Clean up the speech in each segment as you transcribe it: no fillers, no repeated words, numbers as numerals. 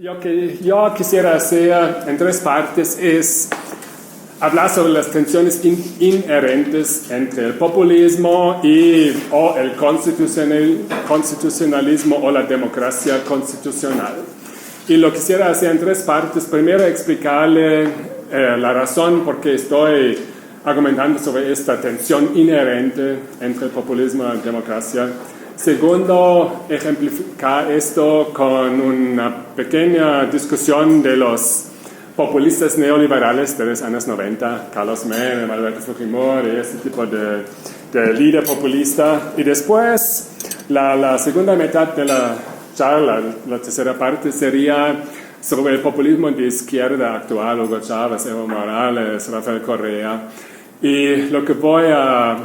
Lo que yo quisiera hacer en tres partes es hablar sobre las tensiones inherentes entre el populismo o el constitucionalismo o la democracia constitucional. Y lo quisiera hacer en tres partes. Primero, explicarle la razón por qué estoy argumentando sobre esta tensión inherente entre el populismo y la democracia. Segundo, ejemplificar esto con una pequeña discusión de los populistas neoliberales de los años 90, Carlos Menem, Alberto Fujimori, este tipo de líder populista. Y después, la segunda mitad de la charla, la tercera parte, sería sobre el populismo de izquierda actual, Hugo Chávez, Evo Morales, Rafael Correa. Y lo que voy a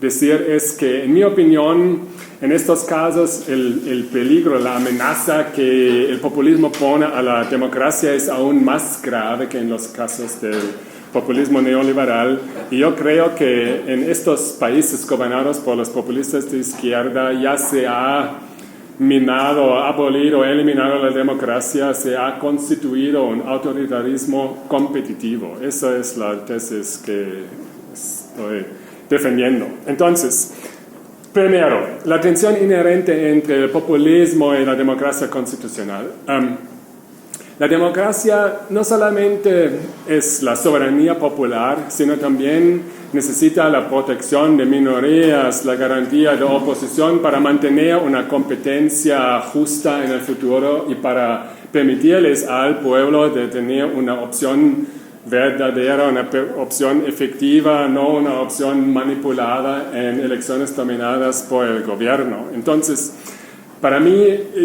decir es que, en mi opinión, en estos casos, el peligro, la amenaza que el populismo pone a la democracia es aún más grave que en los casos del populismo neoliberal. Y yo creo que en estos países gobernados por los populistas de izquierda ya se ha minado, abolido, eliminado la democracia, se ha constituido un autoritarismo competitivo. Esa es la tesis que estoy defendiendo. Entonces, primero, la tensión inherente entre el populismo y la democracia constitucional. La democracia no solamente es la soberanía popular, sino también necesita la protección de minorías, la garantía de oposición para mantener una competencia justa en el futuro y para permitirles al pueblo de tener una opción verdadera, una opción efectiva, no una opción manipulada en elecciones dominadas por el gobierno. Entonces, para mí,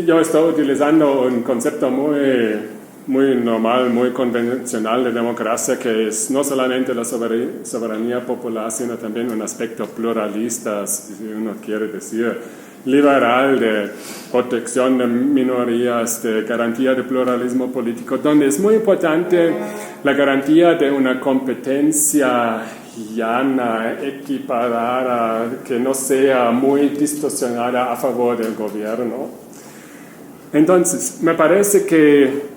yo estoy utilizando un concepto muy normal, muy convencional de democracia, que es no solamente la soberanía popular, sino también un aspecto pluralista, si uno quiere decir, liberal, de protección de minorías, de garantía de pluralismo político, donde es muy importante la garantía de una competencia llana, equiparada, que no sea muy distorsionada a favor del gobierno. Entonces, me parece que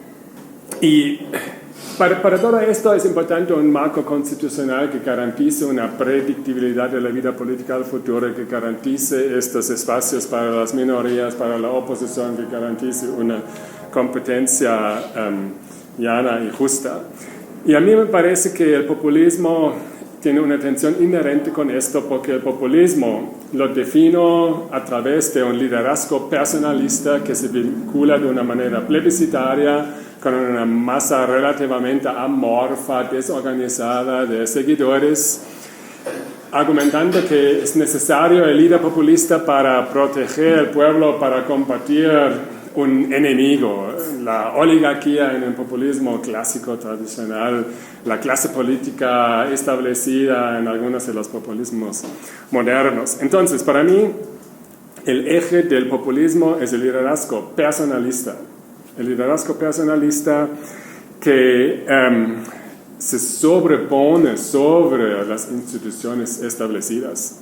para todo esto es importante un marco constitucional que garantice una predictibilidad de la vida política del futuro, que garantice estos espacios para las minorías, para la oposición, que garantice una competencia llana y justa. Y a mí me parece que el populismo tiene una tensión inherente con esto, porque el populismo lo defino a través de un liderazgo personalista que se vincula de una manera plebiscitaria con una masa relativamente amorfa, desorganizada de seguidores, argumentando que es necesario el líder populista para proteger al pueblo, para combatir un enemigo, la oligarquía en el populismo clásico tradicional, la clase política establecida en algunos de los populismos modernos. Entonces, para mí, el eje del populismo es el liderazgo personalista. El liderazgo personalista que se sobrepone sobre las instituciones establecidas.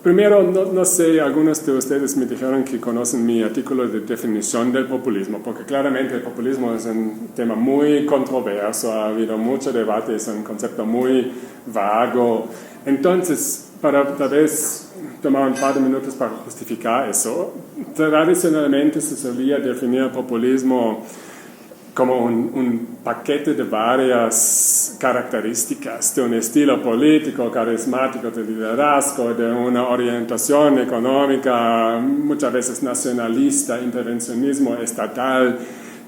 Primero, no sé, algunos de ustedes me dijeron que conocen mi artículo de definición del populismo, porque claramente el populismo es un tema muy controverso, ha habido mucho debate, es un concepto muy vago. Entonces, para tal vez tomar un par de minutos para justificar eso, tradicionalmente se solía definir el populismo como un paquete de varias características, de un estilo político, carismático, de liderazgo, de una orientación económica, muchas veces nacionalista, intervencionismo estatal,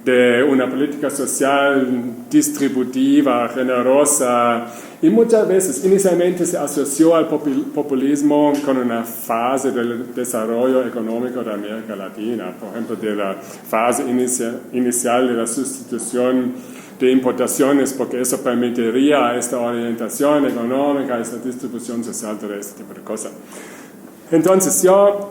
de una política social distributiva, generosa, y muchas veces inicialmente se asoció al populismo con una fase del desarrollo económico de América Latina, por ejemplo, de la fase inicial de la sustitución de importaciones, porque eso permitiría esta orientación económica, esta distribución social, todo este tipo de cosas. Entonces, yo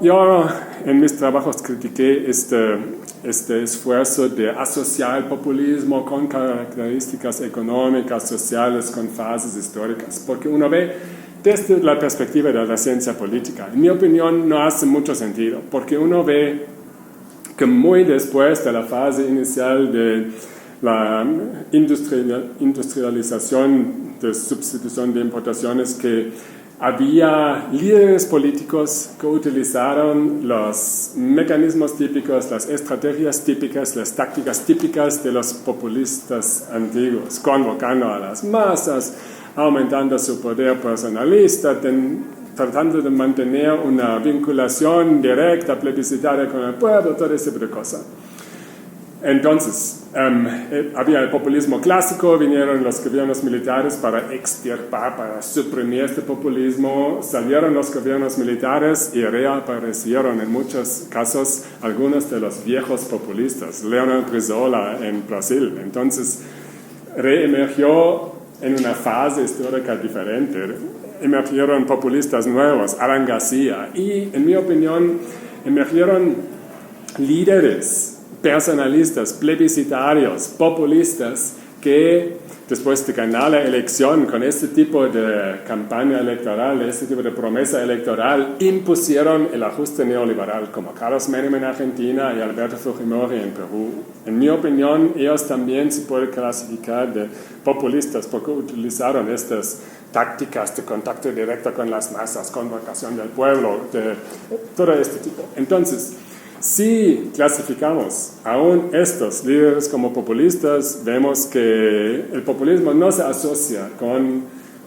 en mis trabajos critiqué este esfuerzo de asociar el populismo con características económicas, sociales, con fases históricas, porque uno ve desde la perspectiva de la ciencia política. En mi opinión, no hace mucho sentido, porque uno ve que muy después de la fase inicial de la industrialización de sustitución de importaciones, que había líderes políticos que utilizaron los mecanismos típicos, las estrategias típicas, las tácticas típicas de los populistas antiguos, convocando a las masas, aumentando su poder personalista, tratando de mantener una vinculación directa, plebiscitaria con el pueblo, todo ese tipo de cosas. Entonces, había el populismo clásico, vinieron los gobiernos militares para extirpar, para suprimir este populismo, salieron los gobiernos militares y reaparecieron en muchos casos algunos de los viejos populistas, Leonel Brizola en Brasil. Entonces, reemergió en una fase histórica diferente, emergieron populistas nuevos, Alan García, y en mi opinión emergieron líderes personalistas, plebiscitarios, populistas, que después de ganar la elección con este tipo de campaña electoral, este tipo de promesa electoral, impusieron el ajuste neoliberal, como Carlos Menem en Argentina y Alberto Fujimori en Perú. En mi opinión, ellos también se pueden clasificar de populistas porque utilizaron estas tácticas de contacto directo con las masas, convocación del pueblo, de todo este tipo. Entonces, si clasificamos aún estos líderes como populistas, vemos que el populismo no se asocia con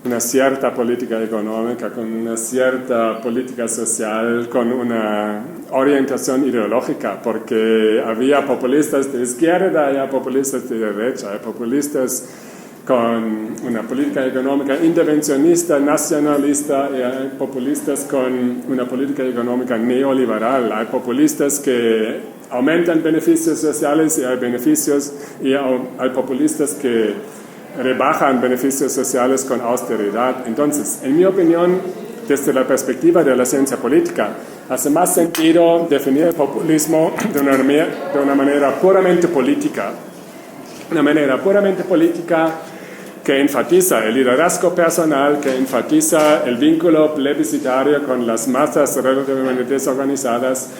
una cierta política económica, con una cierta política social, con una orientación ideológica, porque había populistas de izquierda, había populistas de derecha, hay populistas con una política económica intervencionista, nacionalista, y hay populistas con una política económica neoliberal, hay populistas que aumentan beneficios sociales y hay populistas que rebajan beneficios sociales con austeridad. Entonces, en mi opinión, desde la perspectiva de la ciencia política, hace más sentido definir el populismo de una manera puramente política, que enfatiza el liderazgo personal, que enfatiza el vínculo plebiscitario con las masas relativamente desorganizadas.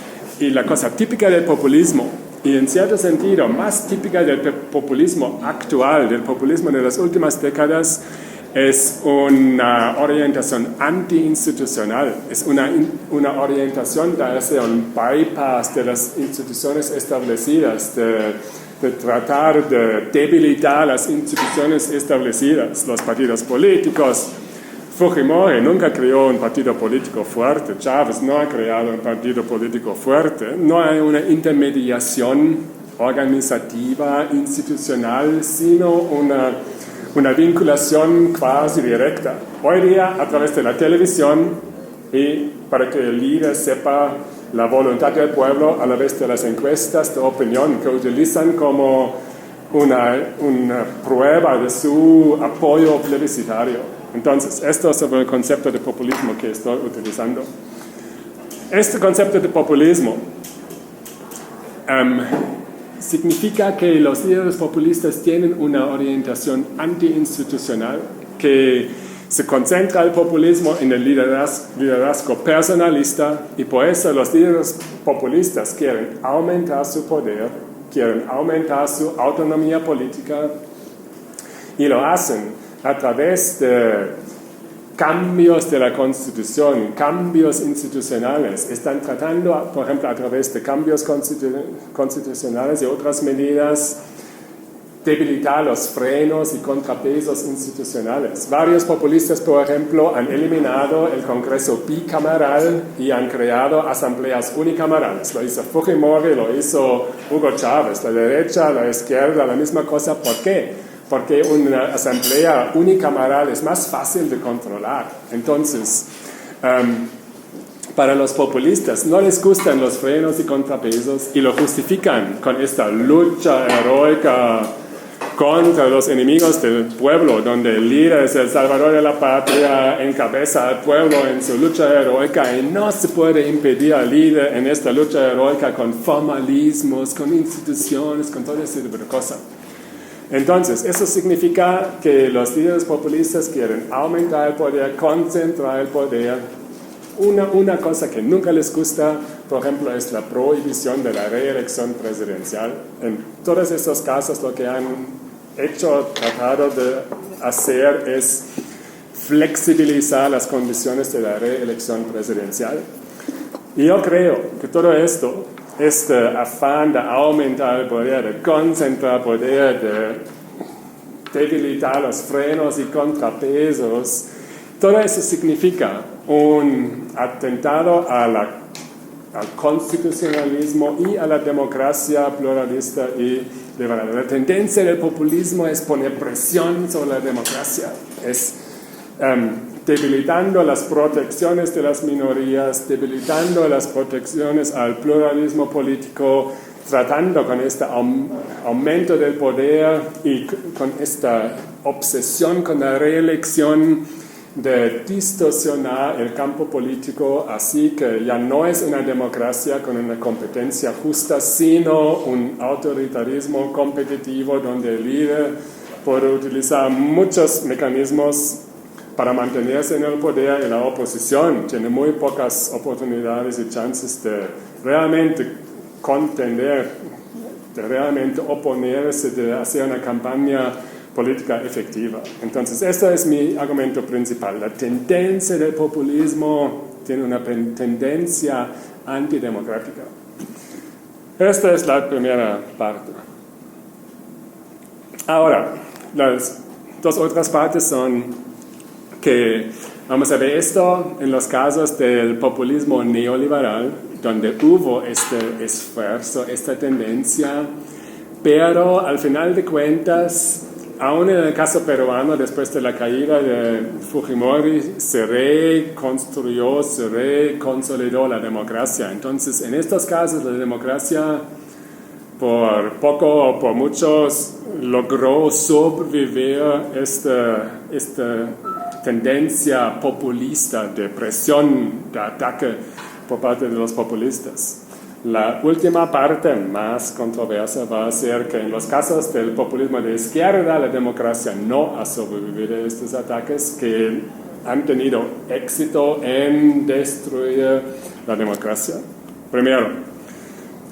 Y la cosa típica del populismo, y en cierto sentido más típica del populismo actual, del populismo de las últimas décadas, es una orientación anti-institucional, es una orientación de hacer un bypass de las instituciones establecidas, de tratar de debilitar las instituciones establecidas, los partidos políticos. Fujimori nunca creó un partido político fuerte, Chávez no ha creado un partido político fuerte, no hay una intermediación organizativa, institucional, sino una vinculación casi directa. Hoy día, a través de la televisión, y para que el líder sepa la voluntad del pueblo a través de las encuestas de opinión que utilizan como una prueba de su apoyo plebiscitario. Entonces, esto es sobre el concepto de populismo que estoy utilizando. Este concepto de populismo significa que los líderes populistas tienen una orientación anti-institucional, que se concentra el populismo en el liderazgo personalista, y por eso los líderes populistas quieren aumentar su poder, quieren aumentar su autonomía política, y lo hacen a través de cambios de la Constitución, cambios institucionales. Están tratando, por ejemplo, a través de cambios constitucionales y otras medidas, debilitar los frenos y contrapesos institucionales. Varios populistas, por ejemplo, han eliminado el Congreso bicameral y han creado asambleas unicamerales. Lo hizo Fujimori, lo hizo Hugo Chávez, la derecha, la izquierda, la misma cosa. ¿Por qué? Porque una asamblea unicameral es más fácil de controlar. Entonces, para los populistas no les gustan los frenos y contrapesos y lo justifican con esta lucha heroica contra los enemigos del pueblo, donde el líder es el salvador de la patria, encabeza al pueblo en su lucha heroica, y no se puede impedir al líder en esta lucha heroica con formalismos, con instituciones, con todo ese tipo de cosas. Entonces, eso significa que los líderes populistas quieren aumentar el poder, concentrar el poder, Una cosa que nunca les gusta, por ejemplo, es la prohibición de la reelección presidencial. En todos estos casos lo que han tratado de hacer es flexibilizar las condiciones de la reelección presidencial. Y yo creo que todo esto, este afán de aumentar el poder, de concentrar poder, de debilitar los frenos y contrapesos, todo eso significa un atentado al constitucionalismo y a la democracia pluralista y liberal. La tendencia del populismo es poner presión sobre la democracia, es debilitando las protecciones de las minorías, debilitando las protecciones al pluralismo político, tratando con este aumento del poder y con esta obsesión con la reelección de distorsionar el campo político, así que ya no es una democracia con una competencia justa, sino un autoritarismo competitivo donde el líder puede utilizar muchos mecanismos para mantenerse en el poder y la oposición tiene muy pocas oportunidades y chances de realmente contender, de realmente oponerse, de hacer una campaña política efectiva. Entonces, este es mi argumento principal. La tendencia del populismo tiene una tendencia antidemocrática. Esta es la primera parte. Ahora, las dos otras partes son que vamos a ver esto en los casos del populismo neoliberal, donde hubo este esfuerzo, esta tendencia, pero al final de cuentas, aún en el caso peruano, después de la caída de Fujimori, se reconstruyó, se reconsolidó la democracia. Entonces, en estos casos, la democracia, por poco o por muchos, logró sobrevivir esta tendencia populista de presión, de ataque por parte de los populistas. La última parte más controversa va a ser que en los casos del populismo de izquierda la democracia no ha sobrevivido a estos ataques que han tenido éxito en destruir la democracia. Primero,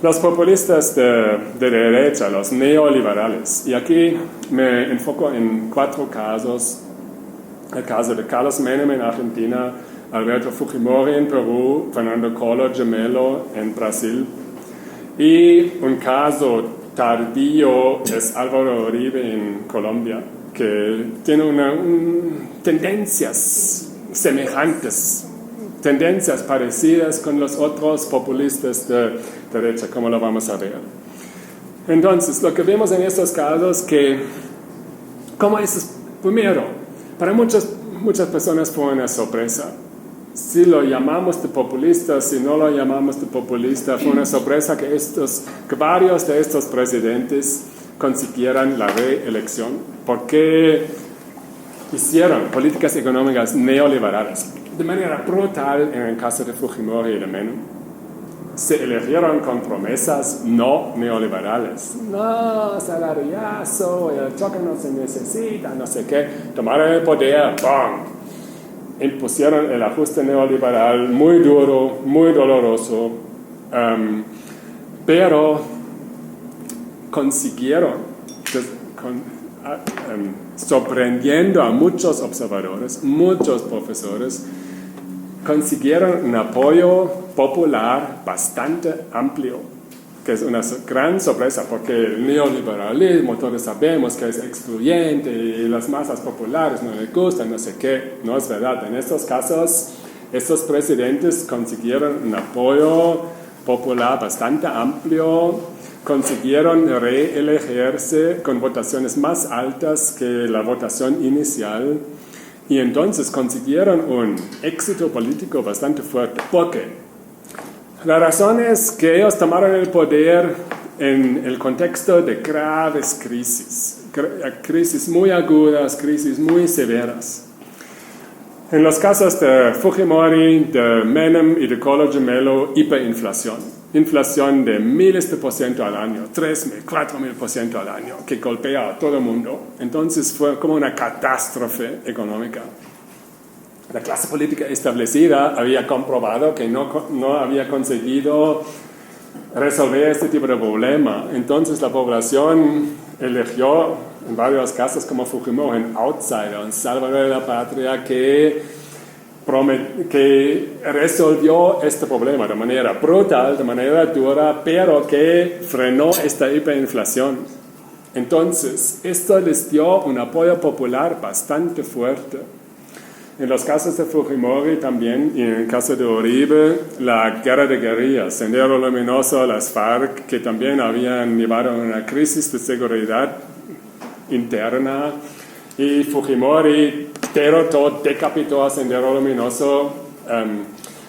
los populistas de derecha, los neoliberales. Y aquí me enfoco en 4 casos. El caso de Carlos Menem en Argentina, Alberto Fujimori en Perú, Fernando Collor de Mello en Brasil. Y un caso tardío es Álvaro Uribe en Colombia, que tiene tendencias semejantes, tendencias parecidas con los otros populistas de derecha, como lo vamos a ver. Entonces, lo que vemos en estos casos que, ¿cómo es? Primero, para muchas personas fue una sorpresa. Si lo llamamos de populista, si no lo llamamos de populista, fue una sorpresa que varios de estos presidentes consiguieran la reelección, porque hicieron políticas económicas neoliberales de manera brutal en el caso de Fujimori y de Menem. Se eligieron con promesas no neoliberales. No, salariazo, el choque no se necesita, no sé qué. Tomaron el poder, ¡bam! Impusieron el ajuste neoliberal muy duro, muy doloroso, pero consiguieron, sorprendiendo a muchos observadores, muchos profesores, consiguieron un apoyo popular bastante amplio, que es una gran sorpresa porque el neoliberalismo todos sabemos que es excluyente y las masas populares no les gustan, no sé qué. No es verdad. En estos casos, estos presidentes consiguieron un apoyo popular bastante amplio, consiguieron reelegirse con votaciones más altas que la votación inicial y entonces consiguieron un éxito político bastante fuerte. ¿Por qué? La razón es que ellos tomaron el poder en el contexto de graves crisis muy agudas, crisis muy severas. En los casos de Fujimori, de Menem y de Collor de Mello, hiperinflación. Inflación de miles de % al año, 3.000, 4.000% al año, que golpea a todo el mundo. Entonces fue como una catástrofe económica. La clase política establecida había comprobado que no había conseguido resolver este tipo de problema. Entonces la población eligió en varios casos como Fujimori un outsider, un salvador de la patria que resolvió este problema de manera brutal, de manera dura, pero que frenó esta hiperinflación. Entonces, esto les dio un apoyo popular bastante fuerte. En los casos de Fujimori también, y en el caso de Uribe, la guerra de guerrillas, Sendero Luminoso, las FARC, que también habían llevado a una crisis de seguridad interna, y Fujimori derrotó, decapitó a Sendero Luminoso.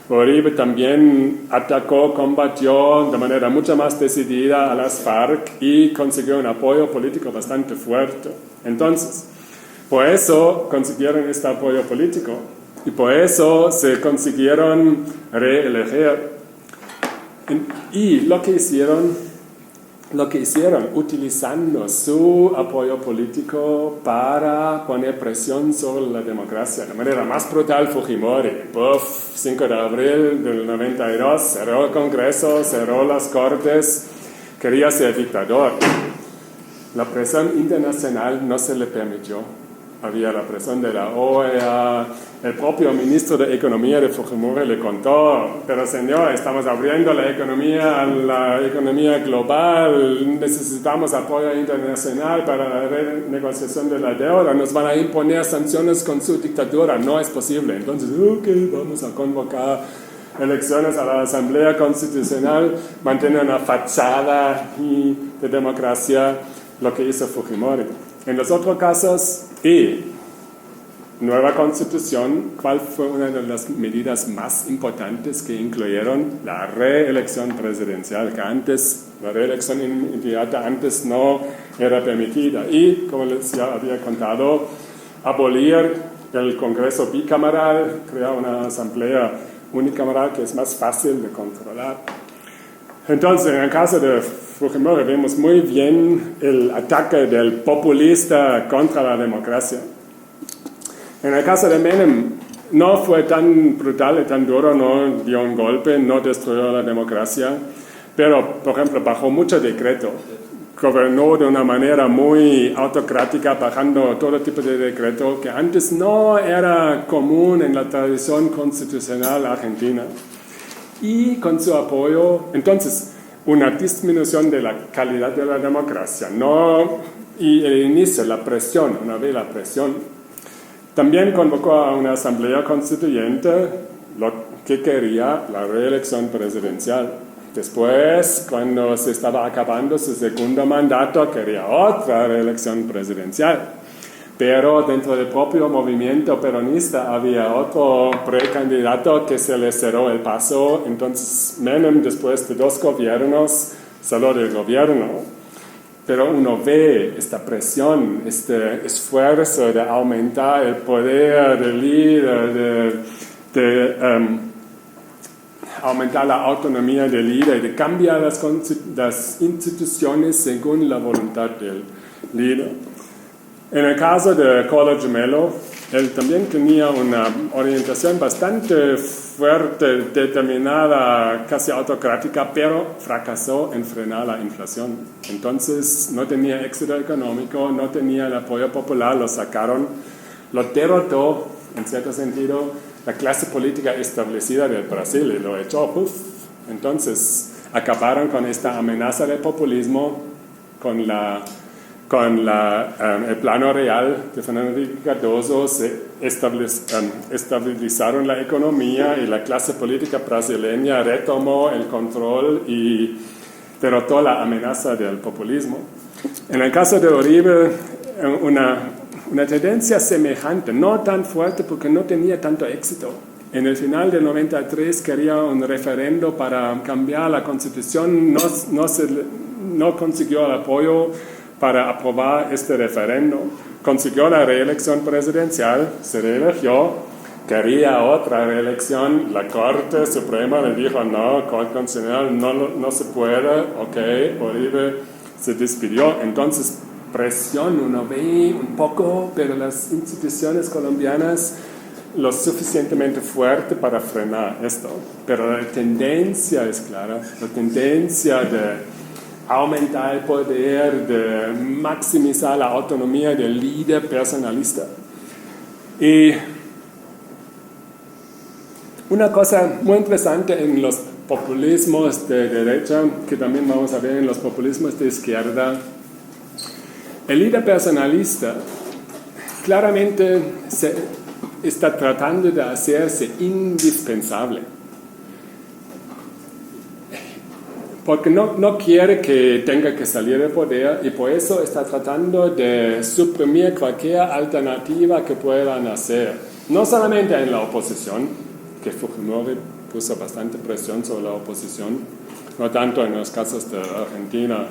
Uribe también atacó, combatió de manera mucho más decidida a las FARC y consiguió un apoyo político bastante fuerte. Entonces, por eso consiguieron este apoyo político y por eso se consiguieron reelegir. Y lo que hicieron utilizando su apoyo político para poner presión sobre la democracia. De manera más brutal, Fujimori, 5 de abril del 92, cerró el Congreso, cerró las Cortes, quería ser dictador. La presión internacional no se le permitió. Había la presión de la OEA, el propio ministro de Economía de Fujimori le contó, pero señor, estamos abriendo la economía a la economía global, necesitamos apoyo internacional para la renegociación de la deuda, nos van a imponer sanciones con su dictadura, no es posible. Entonces, vamos a convocar elecciones a la Asamblea Constitucional, mantener una fachada de democracia, lo que hizo Fujimori. En los otros casos, nueva constitución, ¿cuál fue una de las medidas más importantes que incluyeron? La reelección presidencial, que antes, la reelección inmediata antes no era permitida. Y, como les ya había contado, abolir el Congreso bicameral, crear una asamblea unicameral que es más fácil de controlar. Entonces, en el caso de Fujimori vemos muy bien el ataque del populista contra la democracia. En el caso de Menem, no fue tan brutal y tan duro, no dio un golpe, no destruyó la democracia, pero, por ejemplo, bajó mucho decreto. Gobernó de una manera muy autocrática, bajando todo tipo de decreto que antes no era común en la tradición constitucional argentina. Y con su apoyo, entonces, una disminución de la calidad de la democracia, y el inicio, la presión, una vez la presión. También convocó a una asamblea constituyente, lo que quería la reelección presidencial. Después, cuando se estaba acabando su segundo mandato, quería otra reelección presidencial. Pero dentro del propio movimiento peronista había otro precandidato que se le cerró el paso. Entonces Menem, después de 2 gobiernos, salió del gobierno. Pero uno ve esta presión, este esfuerzo de aumentar el poder del líder, de aumentar la autonomía del líder, de cambiar las instituciones según la voluntad del líder. En el caso de Collor Mello, él también tenía una orientación bastante fuerte, determinada, casi autocrática, pero fracasó en frenar la inflación. Entonces no tenía éxito económico, no tenía el apoyo popular, lo sacaron, lo derrotó, en cierto sentido, la clase política establecida del Brasil y lo echó, Entonces acabaron con esta amenaza del populismo, con el plano real de Fernando Henrique Cardoso, se estabilizaron la economía y la clase política brasileña retomó el control y derrotó la amenaza del populismo. En el caso de Uribe, una tendencia semejante, no tan fuerte porque no tenía tanto éxito. En el final del 93 quería un referendo para cambiar la constitución, no consiguió el apoyo para aprobar este referendo. Consiguió la reelección presidencial, se reeligió, quería otra reelección, la Corte Suprema le dijo no, Corte Constitucional no se puede, Uribe se despidió. Entonces, presión uno ve un poco, pero las instituciones colombianas lo suficientemente fuerte para frenar esto, pero la tendencia es clara, la tendencia de aumentar el poder, de maximizar la autonomía del líder personalista. Y una cosa muy interesante en los populismos de derecha, que también vamos a ver en los populismos de izquierda, el líder personalista claramente está tratando de hacerse indispensable. Porque no quiere que tenga que salir del poder y por eso está tratando de suprimir cualquier alternativa que puedan hacer. No solamente en la oposición, que Fujimori puso bastante presión sobre la oposición, no tanto en los casos de Argentina,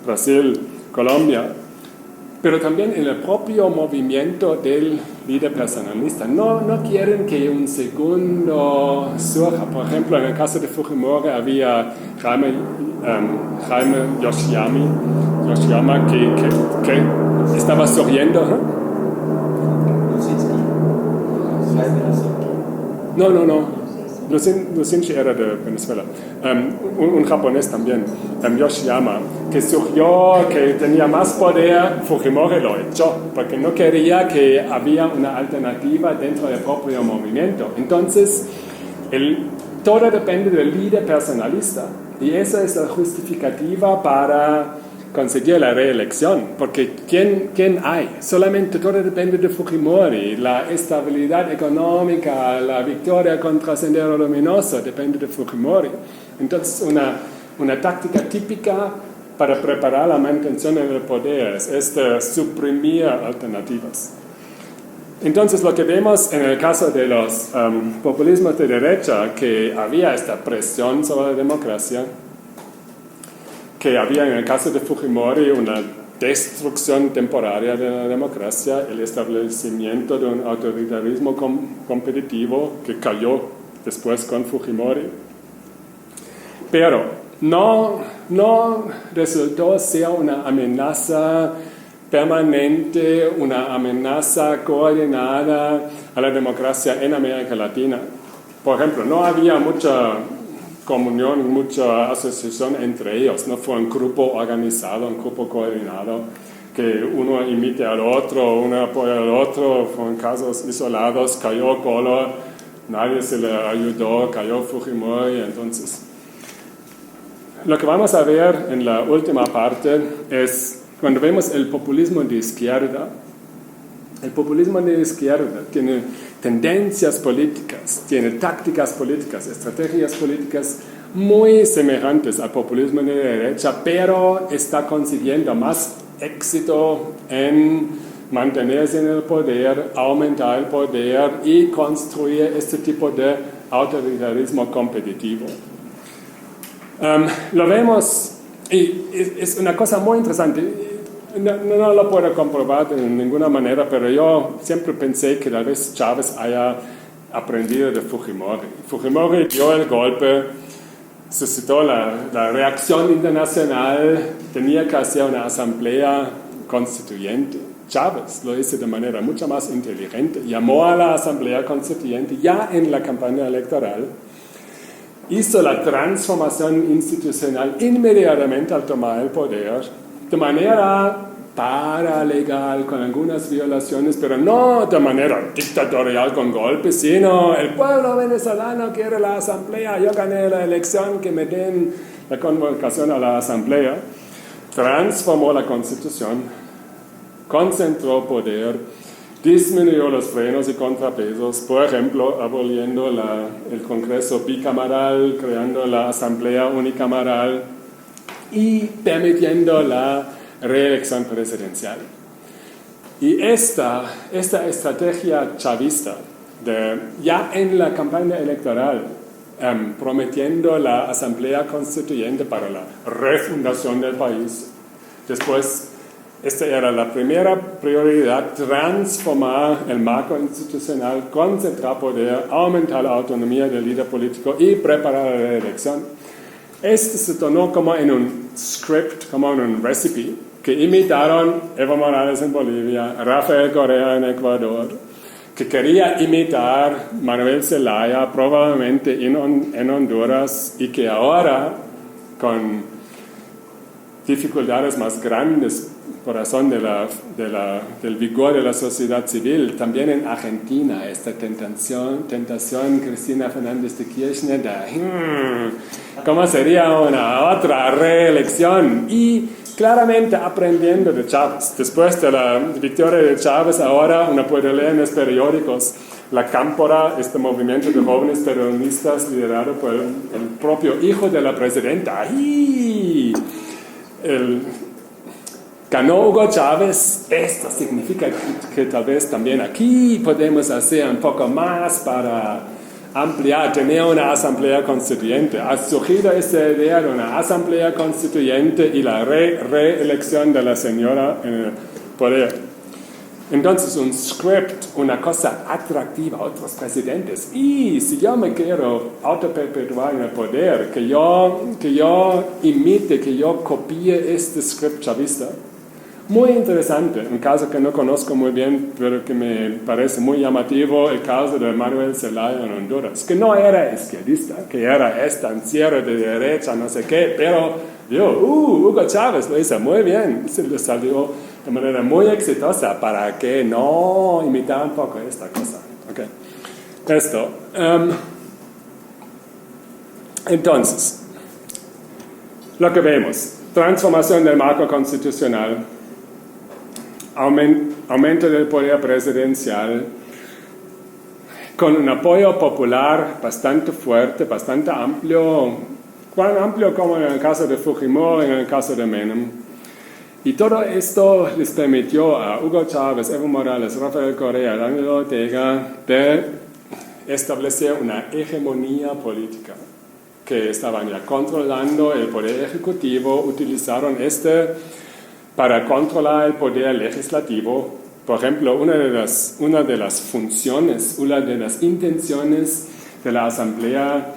Brasil, Colombia, pero también en el propio movimiento del líder personalista. No quieren que un segundo surja. Por ejemplo, en el caso de Fujimori había Jaime Yoshiyama que estaba surgiendo. No. Lucinchi era de Venezuela. Un japonés también, Yoshiyama, que surgió, que tenía más poder. Fujimori lo echó, porque no quería que había una alternativa dentro del propio movimiento. Entonces, todo depende del líder personalista, y esa es la justificativa para conseguir la reelección, porque ¿quién hay? Solamente todo depende de Fujimori. La estabilidad económica, la victoria contra Sendero Luminoso depende de Fujimori. Entonces, una táctica típica para preparar la mantención en el poder es de suprimir alternativas. Entonces, lo que vemos en el caso de los populismos de derecha, que había esta presión sobre la democracia, que había en el caso de Fujimori una destrucción temporaria de la democracia, el establecimiento de un autoritarismo competitivo que cayó después con Fujimori. Pero no resultó ser una amenaza permanente, una amenaza coordinada a la democracia en América Latina. Por ejemplo, no había mucha comunión, mucha asociación entre ellos, no fue un grupo organizado, un grupo coordinado, que uno imite al otro, uno apoya al otro, fueron casos isolados, cayó Collor, nadie se le ayudó, cayó Fujimori. Entonces, lo que vamos a ver en la última parte es, cuando vemos el populismo de izquierda, el populismo de izquierda tiene tendencias políticas, tiene tácticas políticas, estrategias políticas muy semejantes al populismo de derecha, pero está consiguiendo más éxito en mantenerse en el poder, aumentar el poder y construir este tipo de autoritarismo competitivo. Lo vemos, y es una cosa muy interesante. No lo puedo comprobar de ninguna manera, pero yo siempre pensé que tal vez Chávez haya aprendido de Fujimori. Fujimori dio el golpe, suscitó la reacción internacional, tenía que hacer una asamblea constituyente. Chávez lo hizo de manera mucho más inteligente, llamó a la asamblea constituyente ya en la campaña electoral, hizo la transformación institucional inmediatamente al tomar el poder, de manera paralegal, con algunas violaciones, pero no de manera dictatorial con golpes, sino el pueblo venezolano quiere la asamblea, yo gané la elección, que me den la convocación a la asamblea. Transformó la constitución, concentró poder, disminuyó los frenos y contrapesos, por ejemplo, aboliendo el Congreso bicameral, creando la asamblea unicameral y permitiendo la reelección presidencial. Y esta estrategia chavista, ya en la campaña electoral, prometiendo la asamblea constituyente para la refundación del país, después, esta era la primera prioridad: transformar el marco institucional, concentrar poder, aumentar la autonomía del líder político y preparar la reelección. Este se tornó como en un script, como en un recipe, que imitaron Evo Morales en Bolivia, Rafael Correa en Ecuador, que quería imitar Manuel Zelaya probablemente en Honduras y que ahora, con dificultades más grandes por razón del vigor de la sociedad civil, también en Argentina, esta tentación Cristina Fernández de Kirchner de ¿cómo sería una otra reelección? Y claramente aprendiendo de Chávez. Después de la victoria de Chávez, ahora uno puede leer en los periódicos La Cámpora, este movimiento de jóvenes peronistas liderado por el propio hijo de la presidenta. Ganó Hugo Chávez. Esto significa que tal vez también aquí podemos hacer un poco más para ampliar, tener una asamblea constituyente. Ha surgido esta idea de una asamblea constituyente y la reelección de la señora en el poder. Entonces, un script, una cosa atractiva a otros presidentes. Y si yo me quiero autoperpetuar en el poder, que yo imite, que yo copie este script chavista. Muy interesante, un caso que no conozco muy bien, pero que me parece muy llamativo, el caso de Manuel Zelaya en Honduras, que no era izquierdista, que era estanciero de derecha, no sé qué, pero Hugo Chávez lo hizo muy bien, se le salió de manera muy exitosa para que no imitar un poco esta cosa. Okay. Esto. Entonces, lo que vemos, transformación del marco constitucional, aumento del poder presidencial, con un apoyo popular bastante fuerte, bastante amplio, tan amplio como en el caso de Fujimori, en el caso de Menem. Y todo esto les permitió a Hugo Chávez, Evo Morales, Rafael Correa, Daniel Ortega de establecer una hegemonía política, que estaban ya controlando el poder ejecutivo, utilizaron para controlar el poder legislativo. Por ejemplo, una de las funciones, una de las intenciones de la Asamblea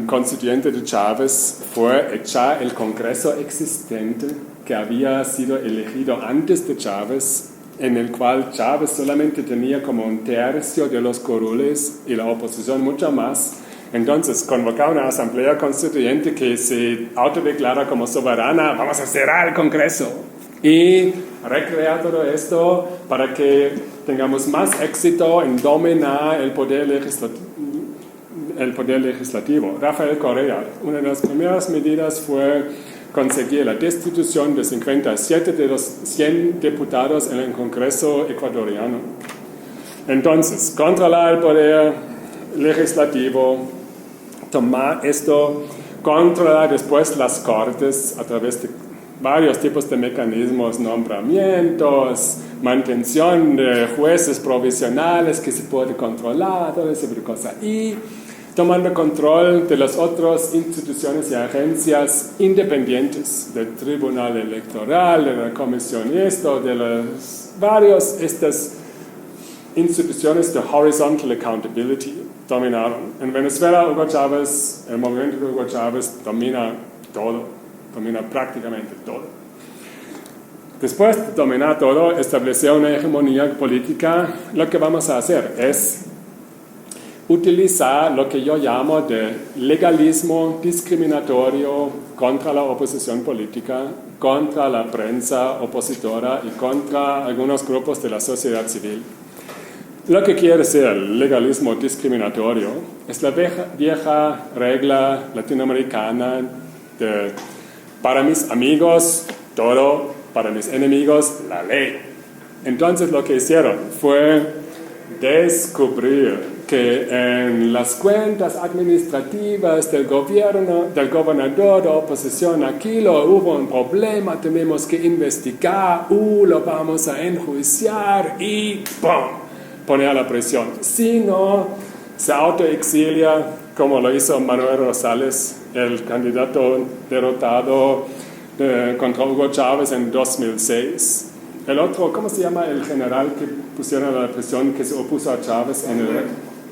Constituyente de Chávez fue echar el Congreso existente que había sido elegido antes de Chávez, en el cual Chávez solamente tenía como un tercio de los curules y la oposición mucho más. Entonces, convocar una asamblea constituyente que se autodeclara como soberana, vamos a cerrar el Congreso y recrear todo esto para que tengamos más éxito en dominar el poder legislativo. Rafael Correa, una de las primeras medidas fue conseguir la destitución de 57 de los 100 diputados en el Congreso ecuatoriano. Entonces, controlar el poder legislativo, tomar esto, controlar después las cortes a través de varios tipos de mecanismos, nombramientos, mantención de jueces provisionales que se puede controlar, todo ese tipo de cosas. Y tomando control de las otras instituciones y agencias independientes, del Tribunal Electoral, de la Comisión de las varias estas instituciones de horizontal accountability dominaron. En Venezuela, Hugo Chávez, el movimiento de Hugo Chávez domina todo, domina prácticamente todo. Después de dominar todo, establecer una hegemonía política, lo que vamos a hacer es utilizar lo que yo llamo de legalismo discriminatorio contra la oposición política, contra la prensa opositora y contra algunos grupos de la sociedad civil. Lo que quiere decir el legalismo discriminatorio es la vieja regla latinoamericana de para mis amigos todo, para mis enemigos la ley. Entonces lo que hicieron fue descubrir que en las cuentas administrativas del gobernador de oposición Aquilo hubo un problema, tenemos que investigar, lo vamos a enjuiciar y ¡pum! Poner la presión. Si no, se autoexilia, como lo hizo Manuel Rosales, el candidato derrotado contra Hugo Chávez en 2006. El otro, ¿cómo se llama el general que pusieron a la prisión, que se opuso a Chávez en el...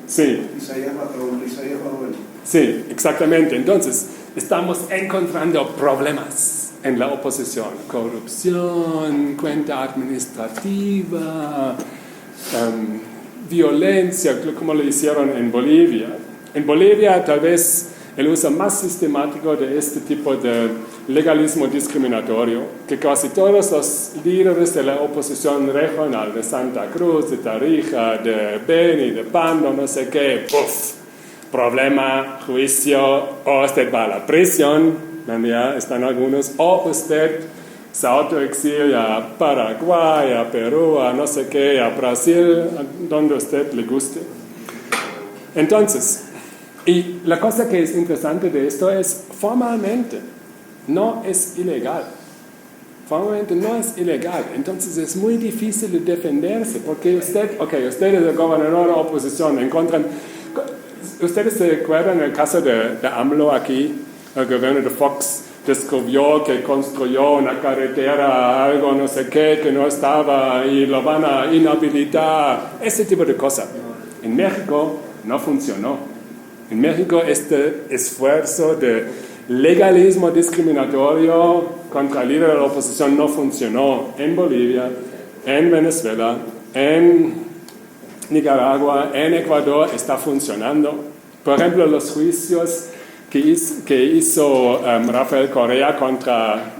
Sí. Isaías Manuel. Sí, exactamente. Entonces, estamos encontrando problemas en la oposición. Corrupción, cuenta administrativa, violencia como lo hicieron en Bolivia. En Bolivia tal vez el uso más sistemático de este tipo de legalismo discriminatorio, que casi todos los líderes de la oposición regional, de Santa Cruz, de Tarija, de Beni, de Pando, no sé qué, ¡puf! Problema, juicio, o usted va a la prisión, donde ya están algunos, o usted se autoexilia a Paraguay, a Perú, a no sé qué, a Brasil, donde usted le guste. Entonces, y la cosa que es interesante de esto es, formalmente no es ilegal. Formalmente no es ilegal. Entonces es muy difícil de defenderse, porque usted es el gobernador de la oposición, encuentran... ¿Ustedes se acuerdan el caso de AMLO aquí? El gobierno de Fox descubrió que construyó una carretera, algo no sé qué, que no estaba y lo van a inhabilitar. Ese tipo de cosas. En México no funcionó. En México este esfuerzo de legalismo discriminatorio contra el líder de la oposición no funcionó. En Bolivia, en Venezuela, en Nicaragua, en Ecuador está funcionando. Por ejemplo, los juicios que hizo Rafael Correa contra,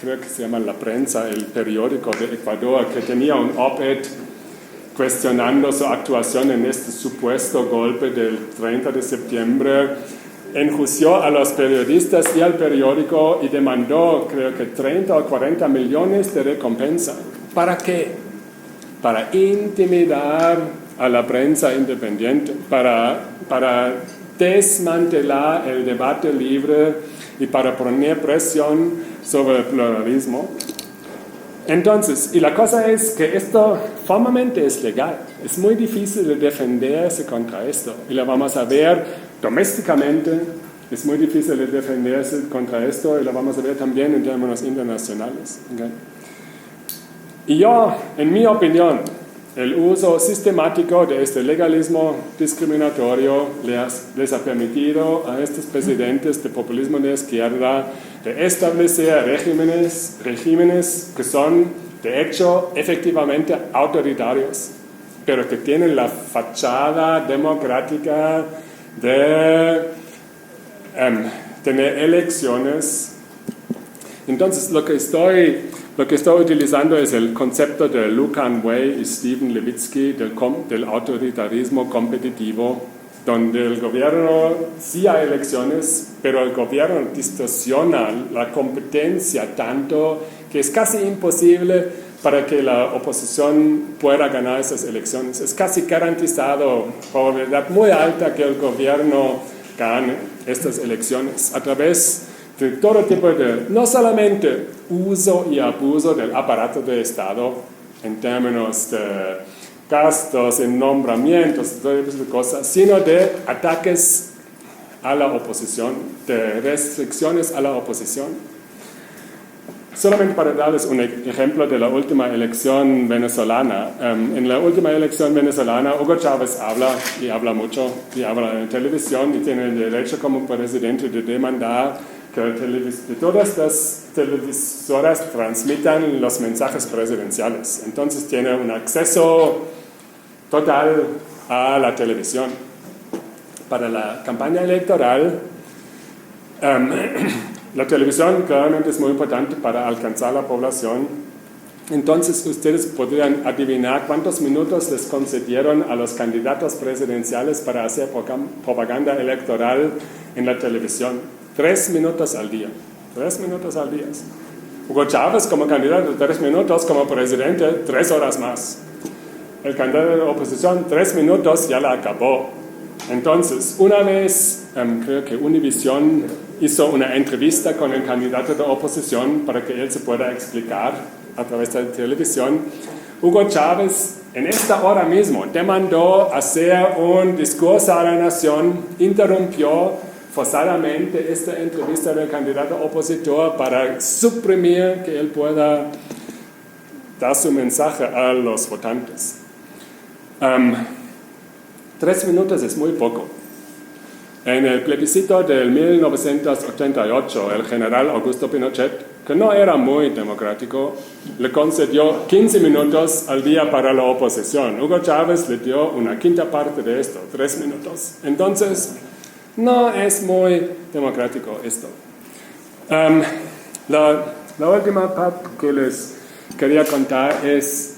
creo que se llama La Prensa, el periódico de Ecuador, que tenía un op-ed cuestionando su actuación en este supuesto golpe del 30 de septiembre, enjuició a los periodistas y al periódico y demandó, creo que 30 o 40 millones de recompensa. ¿Para qué? Para intimidar a la prensa independiente, para desmantelar el debate libre y para poner presión sobre el pluralismo. Entonces, y la cosa es que esto formalmente es legal. Es muy difícil de defenderse contra esto. Y lo vamos a ver domésticamente. Es muy difícil de defenderse contra esto y lo vamos a ver también en términos internacionales. ¿Okay? Y yo, en mi opinión, el uso sistemático de este legalismo discriminatorio les ha permitido a estos presidentes de populismo de izquierda de establecer regímenes que son, de hecho, efectivamente autoritarios, pero que tienen la fachada democrática de tener elecciones. Entonces, lo que estoy utilizando es el concepto de Lucan Way y Stephen Levitsky del autoritarismo competitivo, donde el gobierno sí hay elecciones, pero el gobierno distorsiona la competencia tanto que es casi imposible para que la oposición pueda ganar esas elecciones. Es casi garantizado, probabilidad muy alta, que el gobierno gane estas elecciones a través de todo tipo de, no solamente uso y abuso del aparato de Estado en términos de gastos, en nombramientos, todo tipo de cosas, sino de ataques a la oposición, de restricciones a la oposición. Solamente para darles un ejemplo de la última elección venezolana. En la última elección venezolana, Hugo Chávez habla mucho, y habla en televisión, y tiene el derecho como presidente de demandar que todas las televisoras transmitan los mensajes presidenciales. Entonces tiene un acceso total a la televisión. Para la campaña electoral, la televisión claramente es muy importante para alcanzar la población. Entonces ustedes podrían adivinar cuántos minutos les concedieron a los candidatos presidenciales para hacer propaganda electoral en la televisión. 3 minutos al día. 3 minutos al día. Hugo Chávez como candidato, 3 minutos, como presidente, 3 horas más. El candidato de la oposición, 3 minutos, ya la acabó. Entonces, una vez, creo que Univision hizo una entrevista con el candidato de la oposición para que él se pueda explicar a través de la televisión. Hugo Chávez, en esta hora mismo, demandó hacer un discurso a la nación, interrumpió forzadamente esta entrevista del candidato opositor para suprimir que él pueda dar su mensaje a los votantes. 3 minutos es muy poco. En el plebiscito del 1988, el general Augusto Pinochet, que no era muy democrático, le concedió 15 minutos al día para la oposición. Hugo Chávez le dio una quinta parte de esto, 3 minutos. Entonces, no es muy democrático esto. La última parte que les quería contar es